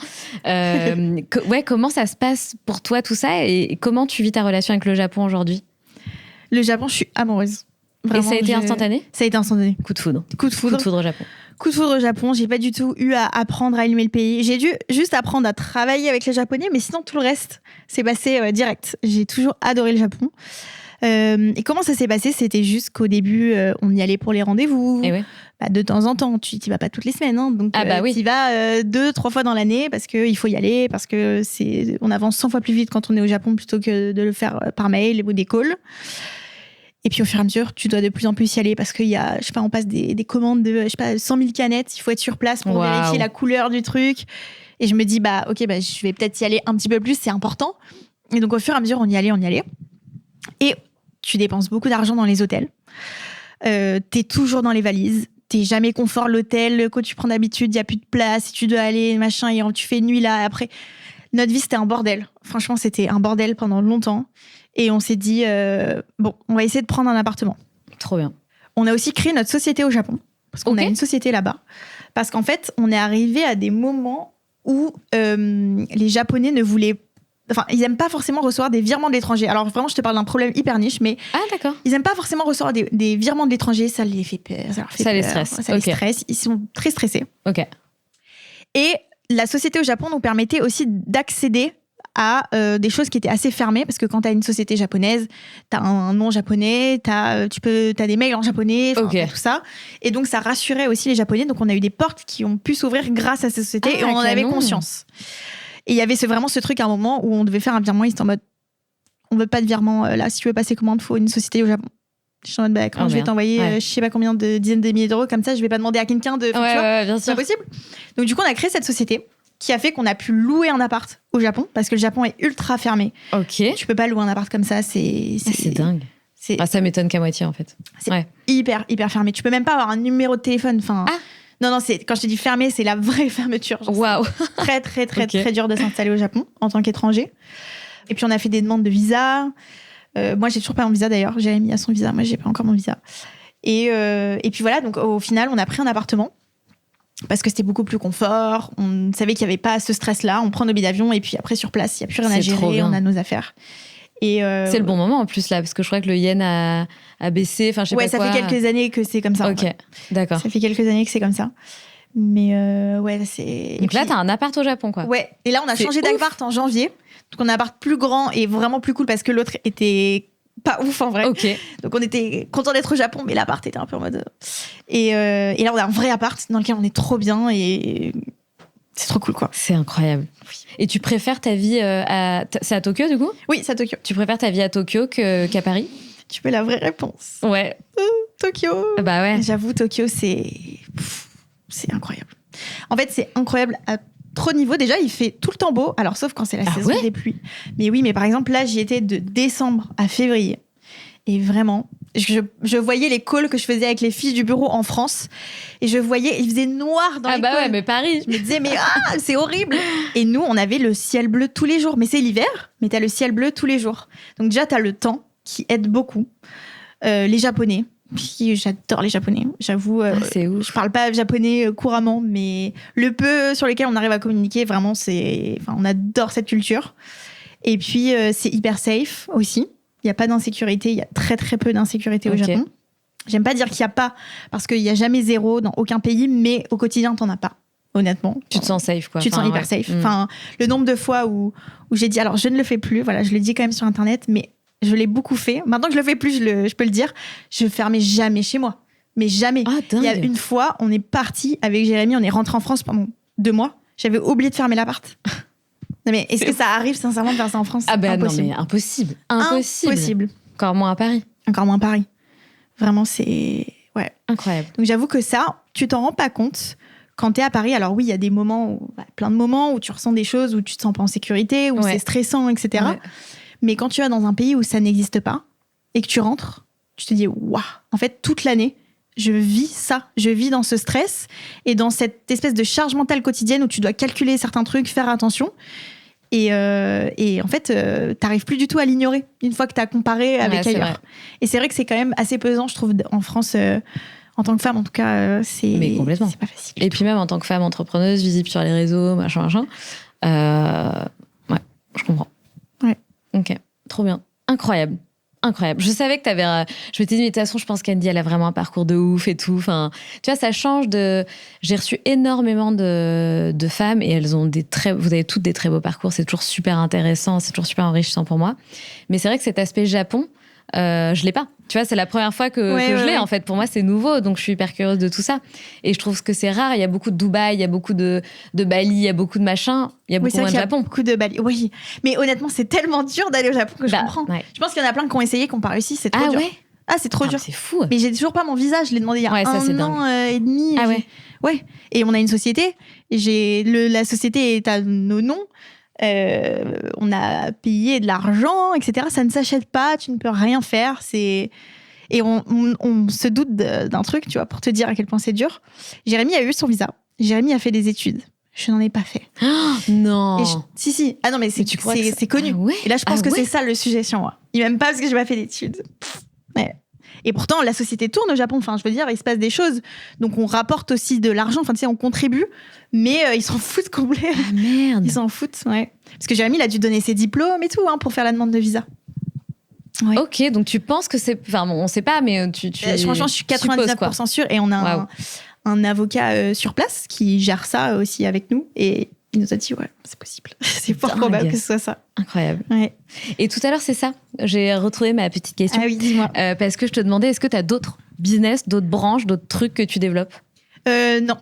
Oui. Comment ça se passe pour toi, tout ça ? Et comment tu vis ta relation avec le Japon aujourd'hui ? Le Japon, je suis amoureuse. Vraiment, et ça a été instantané ? Ça a été instantané. Coup de foudre. Coup de foudre. Coup de foudre au Japon. Coup de foudre au Japon, j'ai pas du tout eu à apprendre à aimer le pays. J'ai dû juste apprendre à travailler avec les Japonais, mais sinon tout le reste s'est passé direct. J'ai toujours adoré le Japon. Et comment ça s'est passé ? C'était juste qu'au début, on y allait pour les rendez-vous. Et ouais. De temps en temps, tu y vas pas toutes les semaines, hein, donc oui. tu y vas 2-3 fois dans l'année parce qu'il faut y aller, parce que on avance 100 fois plus vite quand on est au Japon plutôt que de le faire par mail ou des calls. Et puis au fur et à mesure, tu dois de plus en plus y aller parce qu'il y a, je sais pas, on passe des commandes de, je sais pas, 100 000 canettes. Il faut être sur place pour vérifier la couleur du truc. Et je me dis, je vais peut-être y aller un petit peu plus, c'est important. Et donc au fur et à mesure, on y allait. Et tu dépenses beaucoup d'argent dans les hôtels. T'es toujours dans les valises. T'es jamais confort. L'hôtel, quand tu prends d'habitude, il y a plus de place. Si tu dois aller, machin, et tu fais une nuit là. Après, notre vie, c'était un bordel. Franchement, c'était un bordel pendant longtemps. Et on s'est dit, on va essayer de prendre un appartement. Trop bien. On a aussi créé notre société au Japon. Parce qu'on a une société là-bas. Parce qu'en fait, on est arrivé à des moments où les Japonais ne voulaient... Enfin, ils n'aiment pas forcément recevoir des virements de l'étranger. Alors vraiment, je te parle d'un problème hyper niche, mais... Ah, d'accord. Ils n'aiment pas forcément recevoir des virements de l'étranger. Ça les fait peur. Ça les stresse. Ça les stresse. Ils sont très stressés. Ok. Et la société au Japon nous permettait aussi d'accéder à des choses qui étaient assez fermées, parce que quand tu as une société japonaise, tu as un nom japonais, tu as des mails en japonais, tout ça. Et donc, ça rassurait aussi les Japonais. Donc, on a eu des portes qui ont pu s'ouvrir grâce à cette société et on en avait conscience. Et il y avait vraiment ce truc à un moment où on devait faire un virement. Ils étaient en mode, on veut pas de virement. Là, si tu veux passer commande, il faut une société au Japon. Je suis en mode, quand je vais t'envoyer, je sais pas combien de dizaines de milliers d'euros, comme ça, je vais pas demander à quelqu'un de... bien sûr. C'est pas possible. Donc, du coup, on a créé cette société qui a fait qu'on a pu louer un appart au Japon, parce que le Japon est ultra fermé. Ok. Tu peux pas louer un appart comme ça, c'est dingue. Ça m'étonne qu'à moitié, en fait. C'est hyper, hyper fermé. Tu peux même pas avoir un numéro de téléphone. Enfin, non, quand je te dis fermé, c'est la vraie fermeture. Waouh. Très, très, très, très dur de s'installer au Japon en tant qu'étranger. Et puis, on a fait des demandes de visa. Moi, j'ai toujours pas mon visa, d'ailleurs. Jérémy a son visa. Moi, j'ai pas encore mon visa. Et puis voilà, donc au final, on a pris un appartement. Parce que c'était beaucoup plus confort, on savait qu'il n'y avait pas ce stress-là, on prend nos billets d'avion et puis après sur place, il n'y a plus rien à gérer, on a nos affaires. Et c'est le bon moment en plus là, parce que je crois que le yen a baissé, enfin je sais pas quoi. Ouais, ça fait quelques années que c'est comme ça. Ok, d'accord. Ça fait quelques années que c'est comme ça. Mais c'est... Donc là, t'as un appart au Japon, quoi. Ouais, et là on a changé d'appart en janvier. Donc on a un appart plus grand et vraiment plus cool parce que l'autre était pas ouf en vrai. Okay. Donc on était content d'être au Japon, mais l'appart était un peu en mode. Et là on a un vrai appart dans lequel on est trop bien et c'est trop cool quoi. C'est incroyable. Et tu préfères ta vie c'est à Tokyo du coup ? Oui, c'est à Tokyo. Tu préfères ta vie à Tokyo qu'à Paris ? Tu veux la vraie réponse ? Ouais. Tokyo. Bah ouais. J'avoue, Tokyo c'est incroyable. En fait, c'est incroyable à trop de niveaux. Déjà, il fait tout le temps beau. Alors, sauf quand c'est la saison des pluies. Mais oui, mais par exemple, là, j'y étais de décembre à février. Et vraiment, je voyais les calls que je faisais avec les filles du bureau en France. Et je voyais, il faisait noir dans les calls. Ah bah ouais, mais Paris. Je me disais, mais c'est horrible. Et nous, on avait le ciel bleu tous les jours. Mais c'est l'hiver, mais t'as le ciel bleu tous les jours. Donc déjà, t'as le temps qui aide beaucoup. Les Japonais. Puis j'adore les Japonais, j'avoue. C'est ouf. Je parle pas japonais couramment, mais le peu sur lequel on arrive à communiquer, vraiment, on adore cette culture. Et puis, c'est hyper safe aussi. Il n'y a pas d'insécurité, il y a très très peu d'insécurité au Japon. J'aime pas dire qu'il n'y a pas, parce qu'il n'y a jamais zéro dans aucun pays, mais au quotidien, t'en as pas, honnêtement. Tu te sens safe, quoi. Tu te sens hyper safe. Enfin, le nombre de fois où j'ai dit, alors je ne le fais plus, voilà, je le dis quand même sur Internet, mais je l'ai beaucoup fait. Maintenant que je le fais plus, je peux le dire, je fermais jamais chez moi. Mais jamais. Ah, dingue. Il y a une fois, on est parti avec Jérémy, on est rentré en France pendant 2 mois. J'avais oublié de fermer l'appart. Non mais est-ce que ça arrive sincèrement de faire ça en France ? Ah ben impossible. Non mais impossible. Impossible. Encore moins à Paris. Encore moins à Paris. Vraiment, c'est... Ouais. Incroyable. Donc j'avoue que ça, tu t'en rends pas compte quand t'es à Paris. Alors oui, il y a des moments, plein de moments où tu ressens des choses, où tu te sens pas en sécurité, où c'est stressant, etc. Ouais. Mais quand tu vas dans un pays où ça n'existe pas et que tu rentres, tu te dis waouh, en fait toute l'année je vis ça, je vis dans ce stress et dans cette espèce de charge mentale quotidienne où tu dois calculer certains trucs, faire attention et en fait t'arrives plus du tout à l'ignorer une fois que t'as comparé avec ailleurs. Et c'est vrai que c'est quand même assez pesant, je trouve, en France. En tant que femme, en tout cas, Mais complètement. C'est pas facile. Et puis même en tant que femme entrepreneuse, visible sur les réseaux, machin. Ouais, je comprends. Ouais. Ok, trop bien. Incroyable. Je savais que t'avais... Je m'étais dit, mais de toute façon, je pense qu'Andy, elle a vraiment un parcours de ouf et tout. Enfin, tu vois, ça change de... J'ai reçu énormément de femmes et elles ont vous avez toutes des très beaux parcours. C'est toujours super intéressant, c'est toujours super enrichissant pour moi. Mais c'est vrai que cet aspect Japon, je l'ai pas. Tu vois, c'est la première fois que je l'ai, en fait. Pour moi, c'est nouveau, donc je suis hyper curieuse de tout ça. Et je trouve que c'est rare. Il y a beaucoup de Dubaï, il y a beaucoup de Bali, il y a beaucoup de machin. Il y a beaucoup moins de Japon. Il y a beaucoup de Bali, oui. Mais honnêtement, c'est tellement dur d'aller au Japon que je comprends. Ouais. Je pense qu'il y en a plein qui ont essayé, qui n'ont pas réussi. C'est trop dur. Ouais. Ah, c'est trop dur. C'est fou. Mais j'ai toujours pas mon visa. Je l'ai demandé il y a un an et demi. Ah ouais. Ouais. Et on a une société. Et la société est à nos noms. On a payé de l'argent, etc. Ça ne s'achète pas. Tu ne peux rien faire. Et on se doute d'un truc, tu vois, pour te dire à quel point c'est dur. Jérémy a eu son visa. Jérémy a fait des études. Je n'en ai pas fait. Oh, non. Si. Ah non, mais c'est connu. Ah ouais. Et là, je pense que c'est ça le sujet sur moi. Il m'aime pas parce que j'ai pas fait d'études. Ouais. Et pourtant, la société tourne au Japon. Enfin, je veux dire, il se passe des choses. Donc, on rapporte aussi de l'argent. Enfin, tu sais, on contribue. Mais ils s'en foutent complet. Ah merde. Ils s'en foutent, ouais. Parce que Jérémy, il a dû donner ses diplômes et tout pour faire la demande de visa. Ouais. Ok, donc tu penses que c'est... Enfin, bon, on sait pas, mais tu franchement, je suis 99% sûre. Et on a un avocat sur place qui gère ça aussi avec nous. Et il nous a dit, ouais, c'est possible. C'est fort probable que ce soit ça. Incroyable. Ouais. Et tout à l'heure, c'est ça. J'ai retrouvé ma petite question. Ah oui, dis-moi. Parce que je te demandais, est-ce que tu as d'autres business, d'autres branches, d'autres trucs que tu développes ? Non.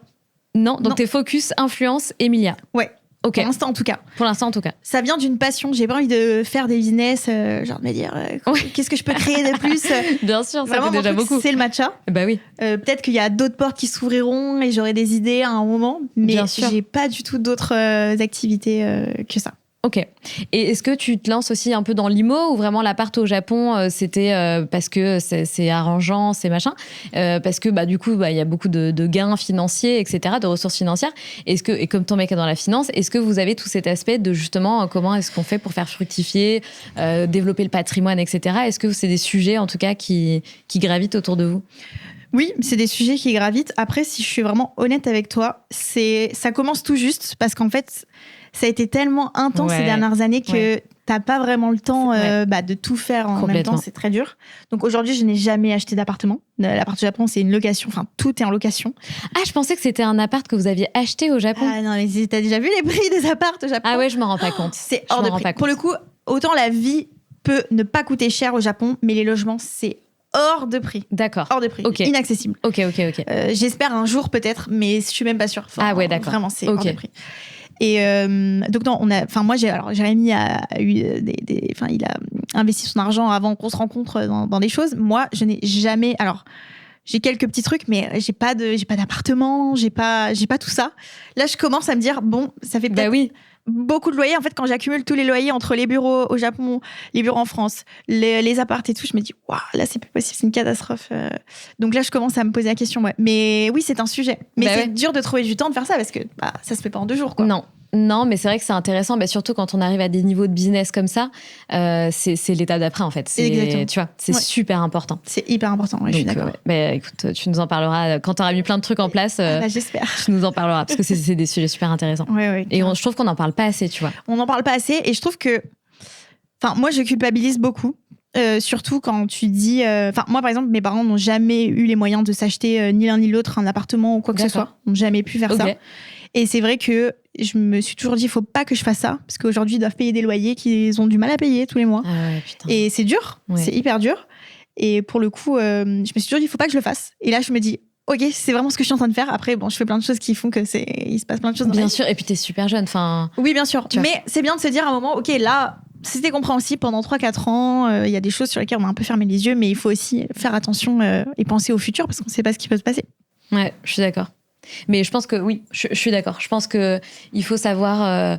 Non, donc t'es focus, influence, Emilia. Ouais. Okay. Pour l'instant, en tout cas. Ça vient d'une passion. J'ai pas envie de faire des business, genre de me dire qu'est-ce que je peux créer de plus. Bien sûr, ça vraiment, fait déjà beaucoup. C'est le matcha. Bah oui. Peut-être qu'il y a d'autres portes qui s'ouvriront et j'aurai des idées à un moment, mais j'ai pas du tout d'autres activités que ça. Ok. Et est-ce que tu te lances aussi un peu dans l'IMO ou vraiment l'appart au Japon, c'était parce que c'est arrangeant, c'est machin, parce que du coup il y a beaucoup de gains financiers, etc., de ressources financières. Et comme ton mec est dans la finance, est-ce que vous avez tout cet aspect de justement comment est-ce qu'on fait pour faire fructifier, développer le patrimoine, etc. Est-ce que c'est des sujets en tout cas qui gravitent autour de vous ? Oui, c'est des sujets qui gravitent. Après, si je suis vraiment honnête avec toi, ça commence tout juste parce qu'en fait, ça a été tellement intense ces dernières années que t'as pas vraiment le temps de tout faire en même temps, c'est très dur. Donc aujourd'hui, je n'ai jamais acheté d'appartement. L'appart au Japon, c'est une location, enfin tout est en location. Ah, je pensais que c'était un appart que vous aviez acheté au Japon. Ah non, mais t'as déjà vu les prix des apparts au Japon? Ah ouais, je me rends pas compte. C'est hors de prix. Pour le coup, autant la vie peut ne pas coûter cher au Japon, mais les logements, c'est hors de prix. D'accord. Hors de prix. Inaccessible. Ok. J'espère un jour peut-être, mais je suis même pas sûre. Enfin, ah ouais, d'accord. Vraiment, c'est hors de prix. Et donc non, moi Jérémy il a investi son argent avant qu'on se rencontre dans des choses. Moi, je n'ai jamais. Alors, j'ai quelques petits trucs, mais j'ai pas d'appartement, j'ai pas tout ça. Là, je commence à me dire bon, ça fait peut-être beaucoup de loyers. En fait, quand j'accumule tous les loyers entre les bureaux au Japon, les bureaux en France, les apparts et tout, je me dis waouh, là c'est plus possible, c'est une catastrophe. Donc là, je commence à me poser la question. Ouais. Mais oui, c'est un sujet. Mais c'est dur de trouver du temps de faire ça parce que ça se fait pas en 2 jours, quoi. Non, mais c'est vrai que c'est intéressant, surtout quand on arrive à des niveaux de business comme ça, c'est l'étape d'après en fait. Exactement. Tu vois, c'est super important. C'est hyper important, je suis d'accord. Écoute, tu nous en parleras quand tu auras mis plein de trucs en place. J'espère. Tu nous en parleras parce que c'est des sujets super intéressants. Ouais, et je trouve qu'on n'en parle pas assez, tu vois. On n'en parle pas assez et je trouve que, moi je culpabilise beaucoup. Surtout quand tu dis... moi, par exemple, mes parents n'ont jamais eu les moyens de s'acheter ni l'un ni l'autre un appartement ou quoi que ce soit. Ils n'ont jamais pu faire ça. Et c'est vrai que je me suis toujours dit, il ne faut pas que je fasse ça. Parce qu'aujourd'hui, ils doivent payer des loyers qu'ils ont du mal à payer tous les mois. Ah ouais, putain. Et c'est dur. Ouais. C'est hyper dur. Et pour le coup, je me suis toujours dit, il ne faut pas que je le fasse. Et là, je me dis, ok, c'est vraiment ce que je suis en train de faire. Après, je fais plein de choses qui font il se passe plein de choses. Bien sûr. Et puis, tu es super jeune. Oui, bien sûr. Mais c'est bien de se dire à un moment, ok, là... C'était compréhensible pendant 3-4 ans. Il y a des choses sur lesquelles on a un peu fermé les yeux, mais il faut aussi faire attention et penser au futur parce qu'on ne sait pas ce qui peut se passer. Ouais, je suis d'accord. Mais je pense que oui, je suis d'accord. Je pense qu'il faut savoir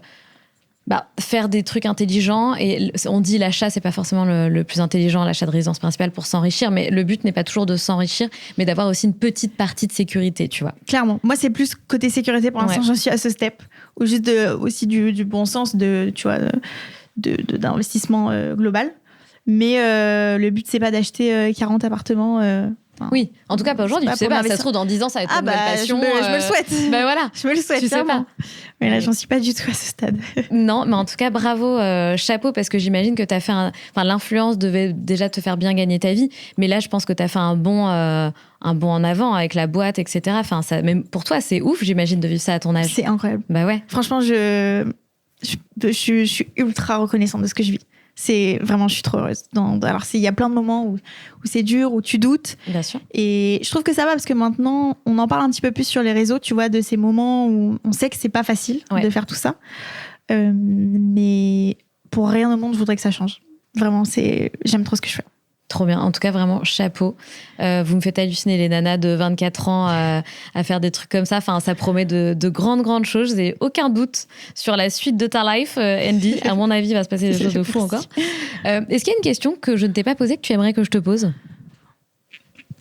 faire des trucs intelligents. Et on dit l'achat, c'est pas forcément le plus intelligent, l'achat de résidence principale pour s'enrichir. Mais le but n'est pas toujours de s'enrichir, mais d'avoir aussi une petite partie de sécurité, tu vois. Clairement. Moi, c'est plus côté sécurité pour l'instant. J'en suis à ce step. Ou juste aussi du bon sens d'investissement global. Mais le but, c'est pas d'acheter 40 appartements. Oui, en tout cas pas aujourd'hui, tu sais pas, ça se trouve dans 10 ans ça va être une nouvelle passion. Je me le souhaite. Voilà. Je me le souhaite, clairement. Mais là, j'en suis pas du tout à ce stade. Non, mais en tout cas, bravo, chapeau, parce que j'imagine que t'as fait l'influence devait déjà te faire bien gagner ta vie, mais là, je pense que t'as fait un bond en avant avec la boîte, etc. Même pour toi, c'est ouf, j'imagine, de vivre ça à ton âge. C'est incroyable. Bah ouais. Franchement, je suis ultra reconnaissante de ce que je vis. C'est vraiment, je suis trop heureuse. Alors, il y a plein de moments où c'est dur, où tu doutes. Bien sûr. Et je trouve que ça va parce que maintenant, on en parle un petit peu plus sur les réseaux, tu vois, de ces moments où on sait que c'est pas facile de faire tout ça. Mais pour rien au monde, je voudrais que ça change. Vraiment, j'aime trop ce que je fais. Trop bien. En tout cas, vraiment, chapeau. Vous me faites halluciner, les nanas de 24 ans, à faire des trucs comme ça. Ça promet de grandes choses. J'ai aucun doute sur la suite de ta life, Andy. À mon avis, il va se passer des choses de fou encore. Est-ce qu'il y a une question que je ne t'ai pas posée que tu aimerais que je te pose ?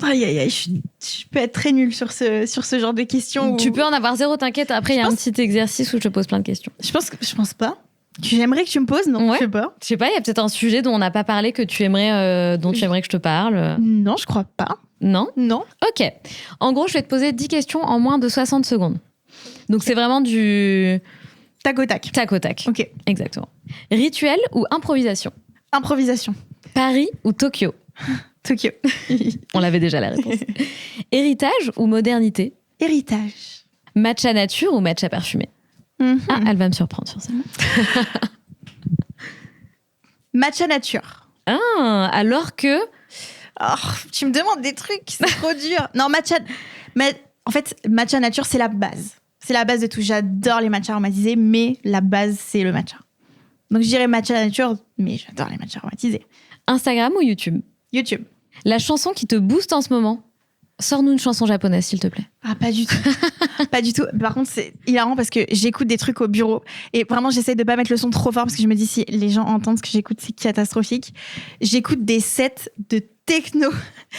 Aïe, je peux être très nulle sur ce genre de questions. Tu peux en avoir 0, t'inquiète. Après, il y a un petit exercice où je te pose plein de questions. Je pense pas. J'aimerais que tu me poses, non? Ouais. Je sais pas. Je sais pas, il y a peut-être un sujet dont on n'a pas parlé que tu aimerais, dont tu aimerais que je te parle. Non, je crois pas. Non? Non. Ok. En gros, je vais te poser 10 questions en moins de 60 secondes. Donc, c'est vraiment du... Tac au tac. Tac au tac. Ok. Exactement. Rituel ou improvisation? Improvisation. Paris ou Tokyo? Tokyo. On l'avait déjà la réponse. Héritage ou modernité? Héritage. Matcha nature ou matcha parfumé? Ah, elle va me surprendre sur ça. Matcha nature. Ah, alors que... Oh, tu me demandes des trucs, c'est trop dur. Non, en fait, matcha nature, c'est la base. C'est la base de tout. J'adore les matchas aromatisés, mais la base, c'est le matcha. Donc, je dirais matcha nature, mais j'adore les matchas aromatisés. Instagram ou YouTube? YouTube. La chanson qui te booste en ce moment? Sors-nous une chanson japonaise, s'il te plaît. Ah, pas du tout. Pas du tout. Par contre, c'est hilarant parce que j'écoute des trucs au bureau. Et vraiment, j'essaie de pas mettre le son trop fort parce que je me dis, si les gens entendent ce que j'écoute, c'est catastrophique. J'écoute des sets de techno.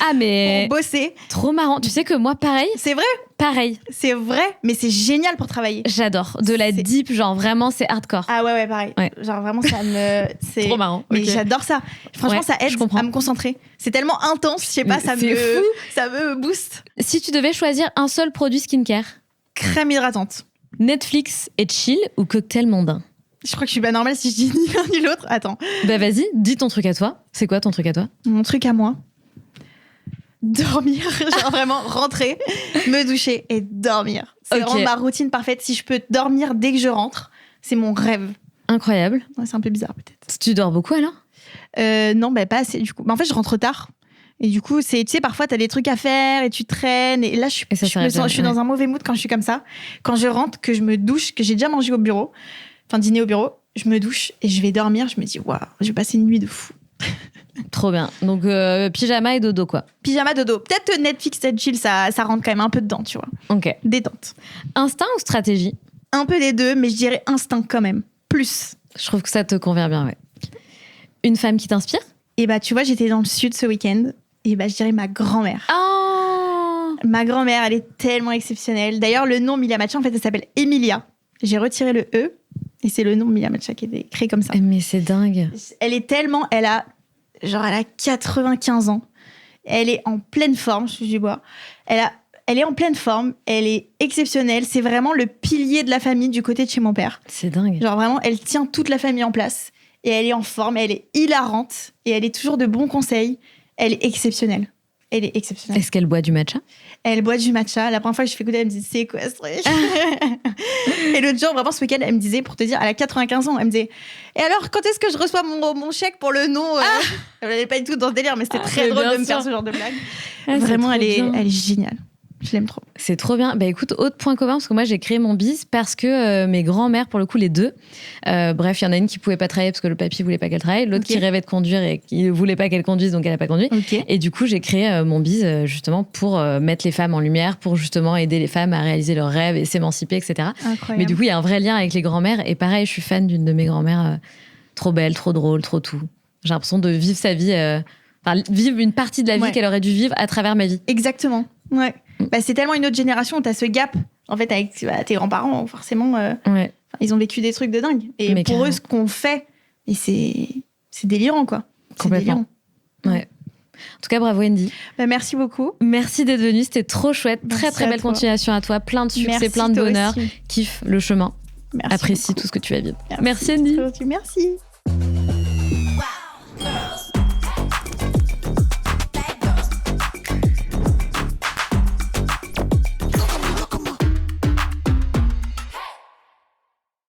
Ah, mais... pour bosser. Trop marrant. Tu sais que moi, pareil. C'est vrai? Pareil. C'est vrai, mais c'est génial pour travailler. J'adore. De la deep, genre vraiment, c'est hardcore. Ah ouais, pareil. Ouais. Genre vraiment, ça me... C'est trop marrant. Mais j'adore ça. Franchement, ça aide à me concentrer. C'est tellement intense, je sais pas, ça me booste. Si tu devais choisir un seul produit skincare? Crème hydratante. Netflix et chill ou cocktail mondain? Je crois que je suis pas normale si je dis ni l'un ni l'autre. Attends. Bah vas-y, dis ton truc à toi. C'est quoi ton truc à toi? Mon truc à moi, dormir. Genre vraiment rentrer, me doucher et dormir. C'est vraiment ma routine parfaite. Si je peux dormir dès que je rentre, c'est mon rêve. Incroyable. Ouais, c'est un peu bizarre peut-être. Tu dors beaucoup alors? Non, pas assez du coup. En fait, je rentre tard. Et du coup, tu sais, parfois, t'as des trucs à faire et tu traînes. Et là, je suis dans un mauvais mood quand je suis comme ça. Quand je rentre, que je me douche, que j'ai déjà mangé au bureau, enfin dîner au bureau, je me douche et je vais dormir. Je me dis, waouh, je vais passer une nuit de fou. Trop bien. Donc, pyjama et dodo, quoi. Pyjama, dodo. Peut-être Netflix and chill, ça rentre quand même un peu dedans, tu vois. Ok. Détente. Instinct ou stratégie? Un peu des deux, mais je dirais instinct quand même. Plus. Je trouve que ça te convient bien, ouais. Une femme qui t'inspire? Et bah, tu vois, j'étais dans le sud ce week-end. Et bah, je dirais ma grand-mère. Oh! Ma grand-mère, elle est tellement exceptionnelle. D'ailleurs, le nom Milia Matcha, en fait, elle s'appelle Emilia. J'ai retiré le E. Et c'est le nom Milia Matcha qui a été créé comme ça. Mais c'est dingue. Elle est tellement... Elle a 95 ans. Elle est en pleine forme, je touche du bois. Elle est en pleine forme. Elle est exceptionnelle. C'est vraiment le pilier de la famille du côté de chez mon père. C'est dingue. Genre vraiment, elle tient toute la famille en place. Et elle est en forme. Elle est hilarante. Et elle est toujours de bons conseils. Elle est exceptionnelle. Elle est exceptionnelle. Est-ce qu'elle boit du matcha? Elle boit du matcha. La première fois que je fais goûter, elle me dit c'est quoi ce truc? Et l'autre jour, vraiment ce week-end, elle me disait, pour te dire, elle a 95 ans, elle me disait et alors quand est-ce que je reçois mon chèque pour le nom? Elle n'allait pas du tout dans ce délire, mais c'était très drôle de me faire ce genre de blague. Vraiment, elle est géniale. Je l'aime trop. C'est trop bien. Bah écoute, autre point commun, parce que moi j'ai créé mon biz parce que mes grands-mères, pour le coup les deux, bref, il y en a une qui pouvait pas travailler parce que le papy voulait pas qu'elle travaille, l'autre qui rêvait de conduire et qui voulait pas qu'elle conduise, donc elle a pas conduit. Et du coup, j'ai créé mon biz justement pour mettre les femmes en lumière, pour justement aider les femmes à réaliser leurs rêves et s'émanciper, etc. Incroyable. Mais du coup, il y a un vrai lien avec les grands-mères. Et pareil, je suis fan d'une de mes grands-mères, trop belle, trop drôle, trop tout. J'ai l'impression de vivre sa vie, vivre une partie de la vie qu'elle aurait dû vivre à travers ma vie. Exactement. Ouais. Bah, c'est tellement une autre génération où t'as ce gap, en fait, avec tes grands-parents, forcément. Ils ont vécu des trucs de dingue. Et mais pour carrément. Eux, ce qu'on fait, et c'est délirant, quoi. Complètement. Ouais. En tout cas, bravo Andy. Bah, merci beaucoup. Merci d'être venue, c'était trop chouette. Merci très belle continuation à toi. Plein de succès, plein de bonheur. Aussi. Kiffe le chemin. Merci Apprécie beaucoup. tout ce que tu vas vivre. Merci Andy. Merci.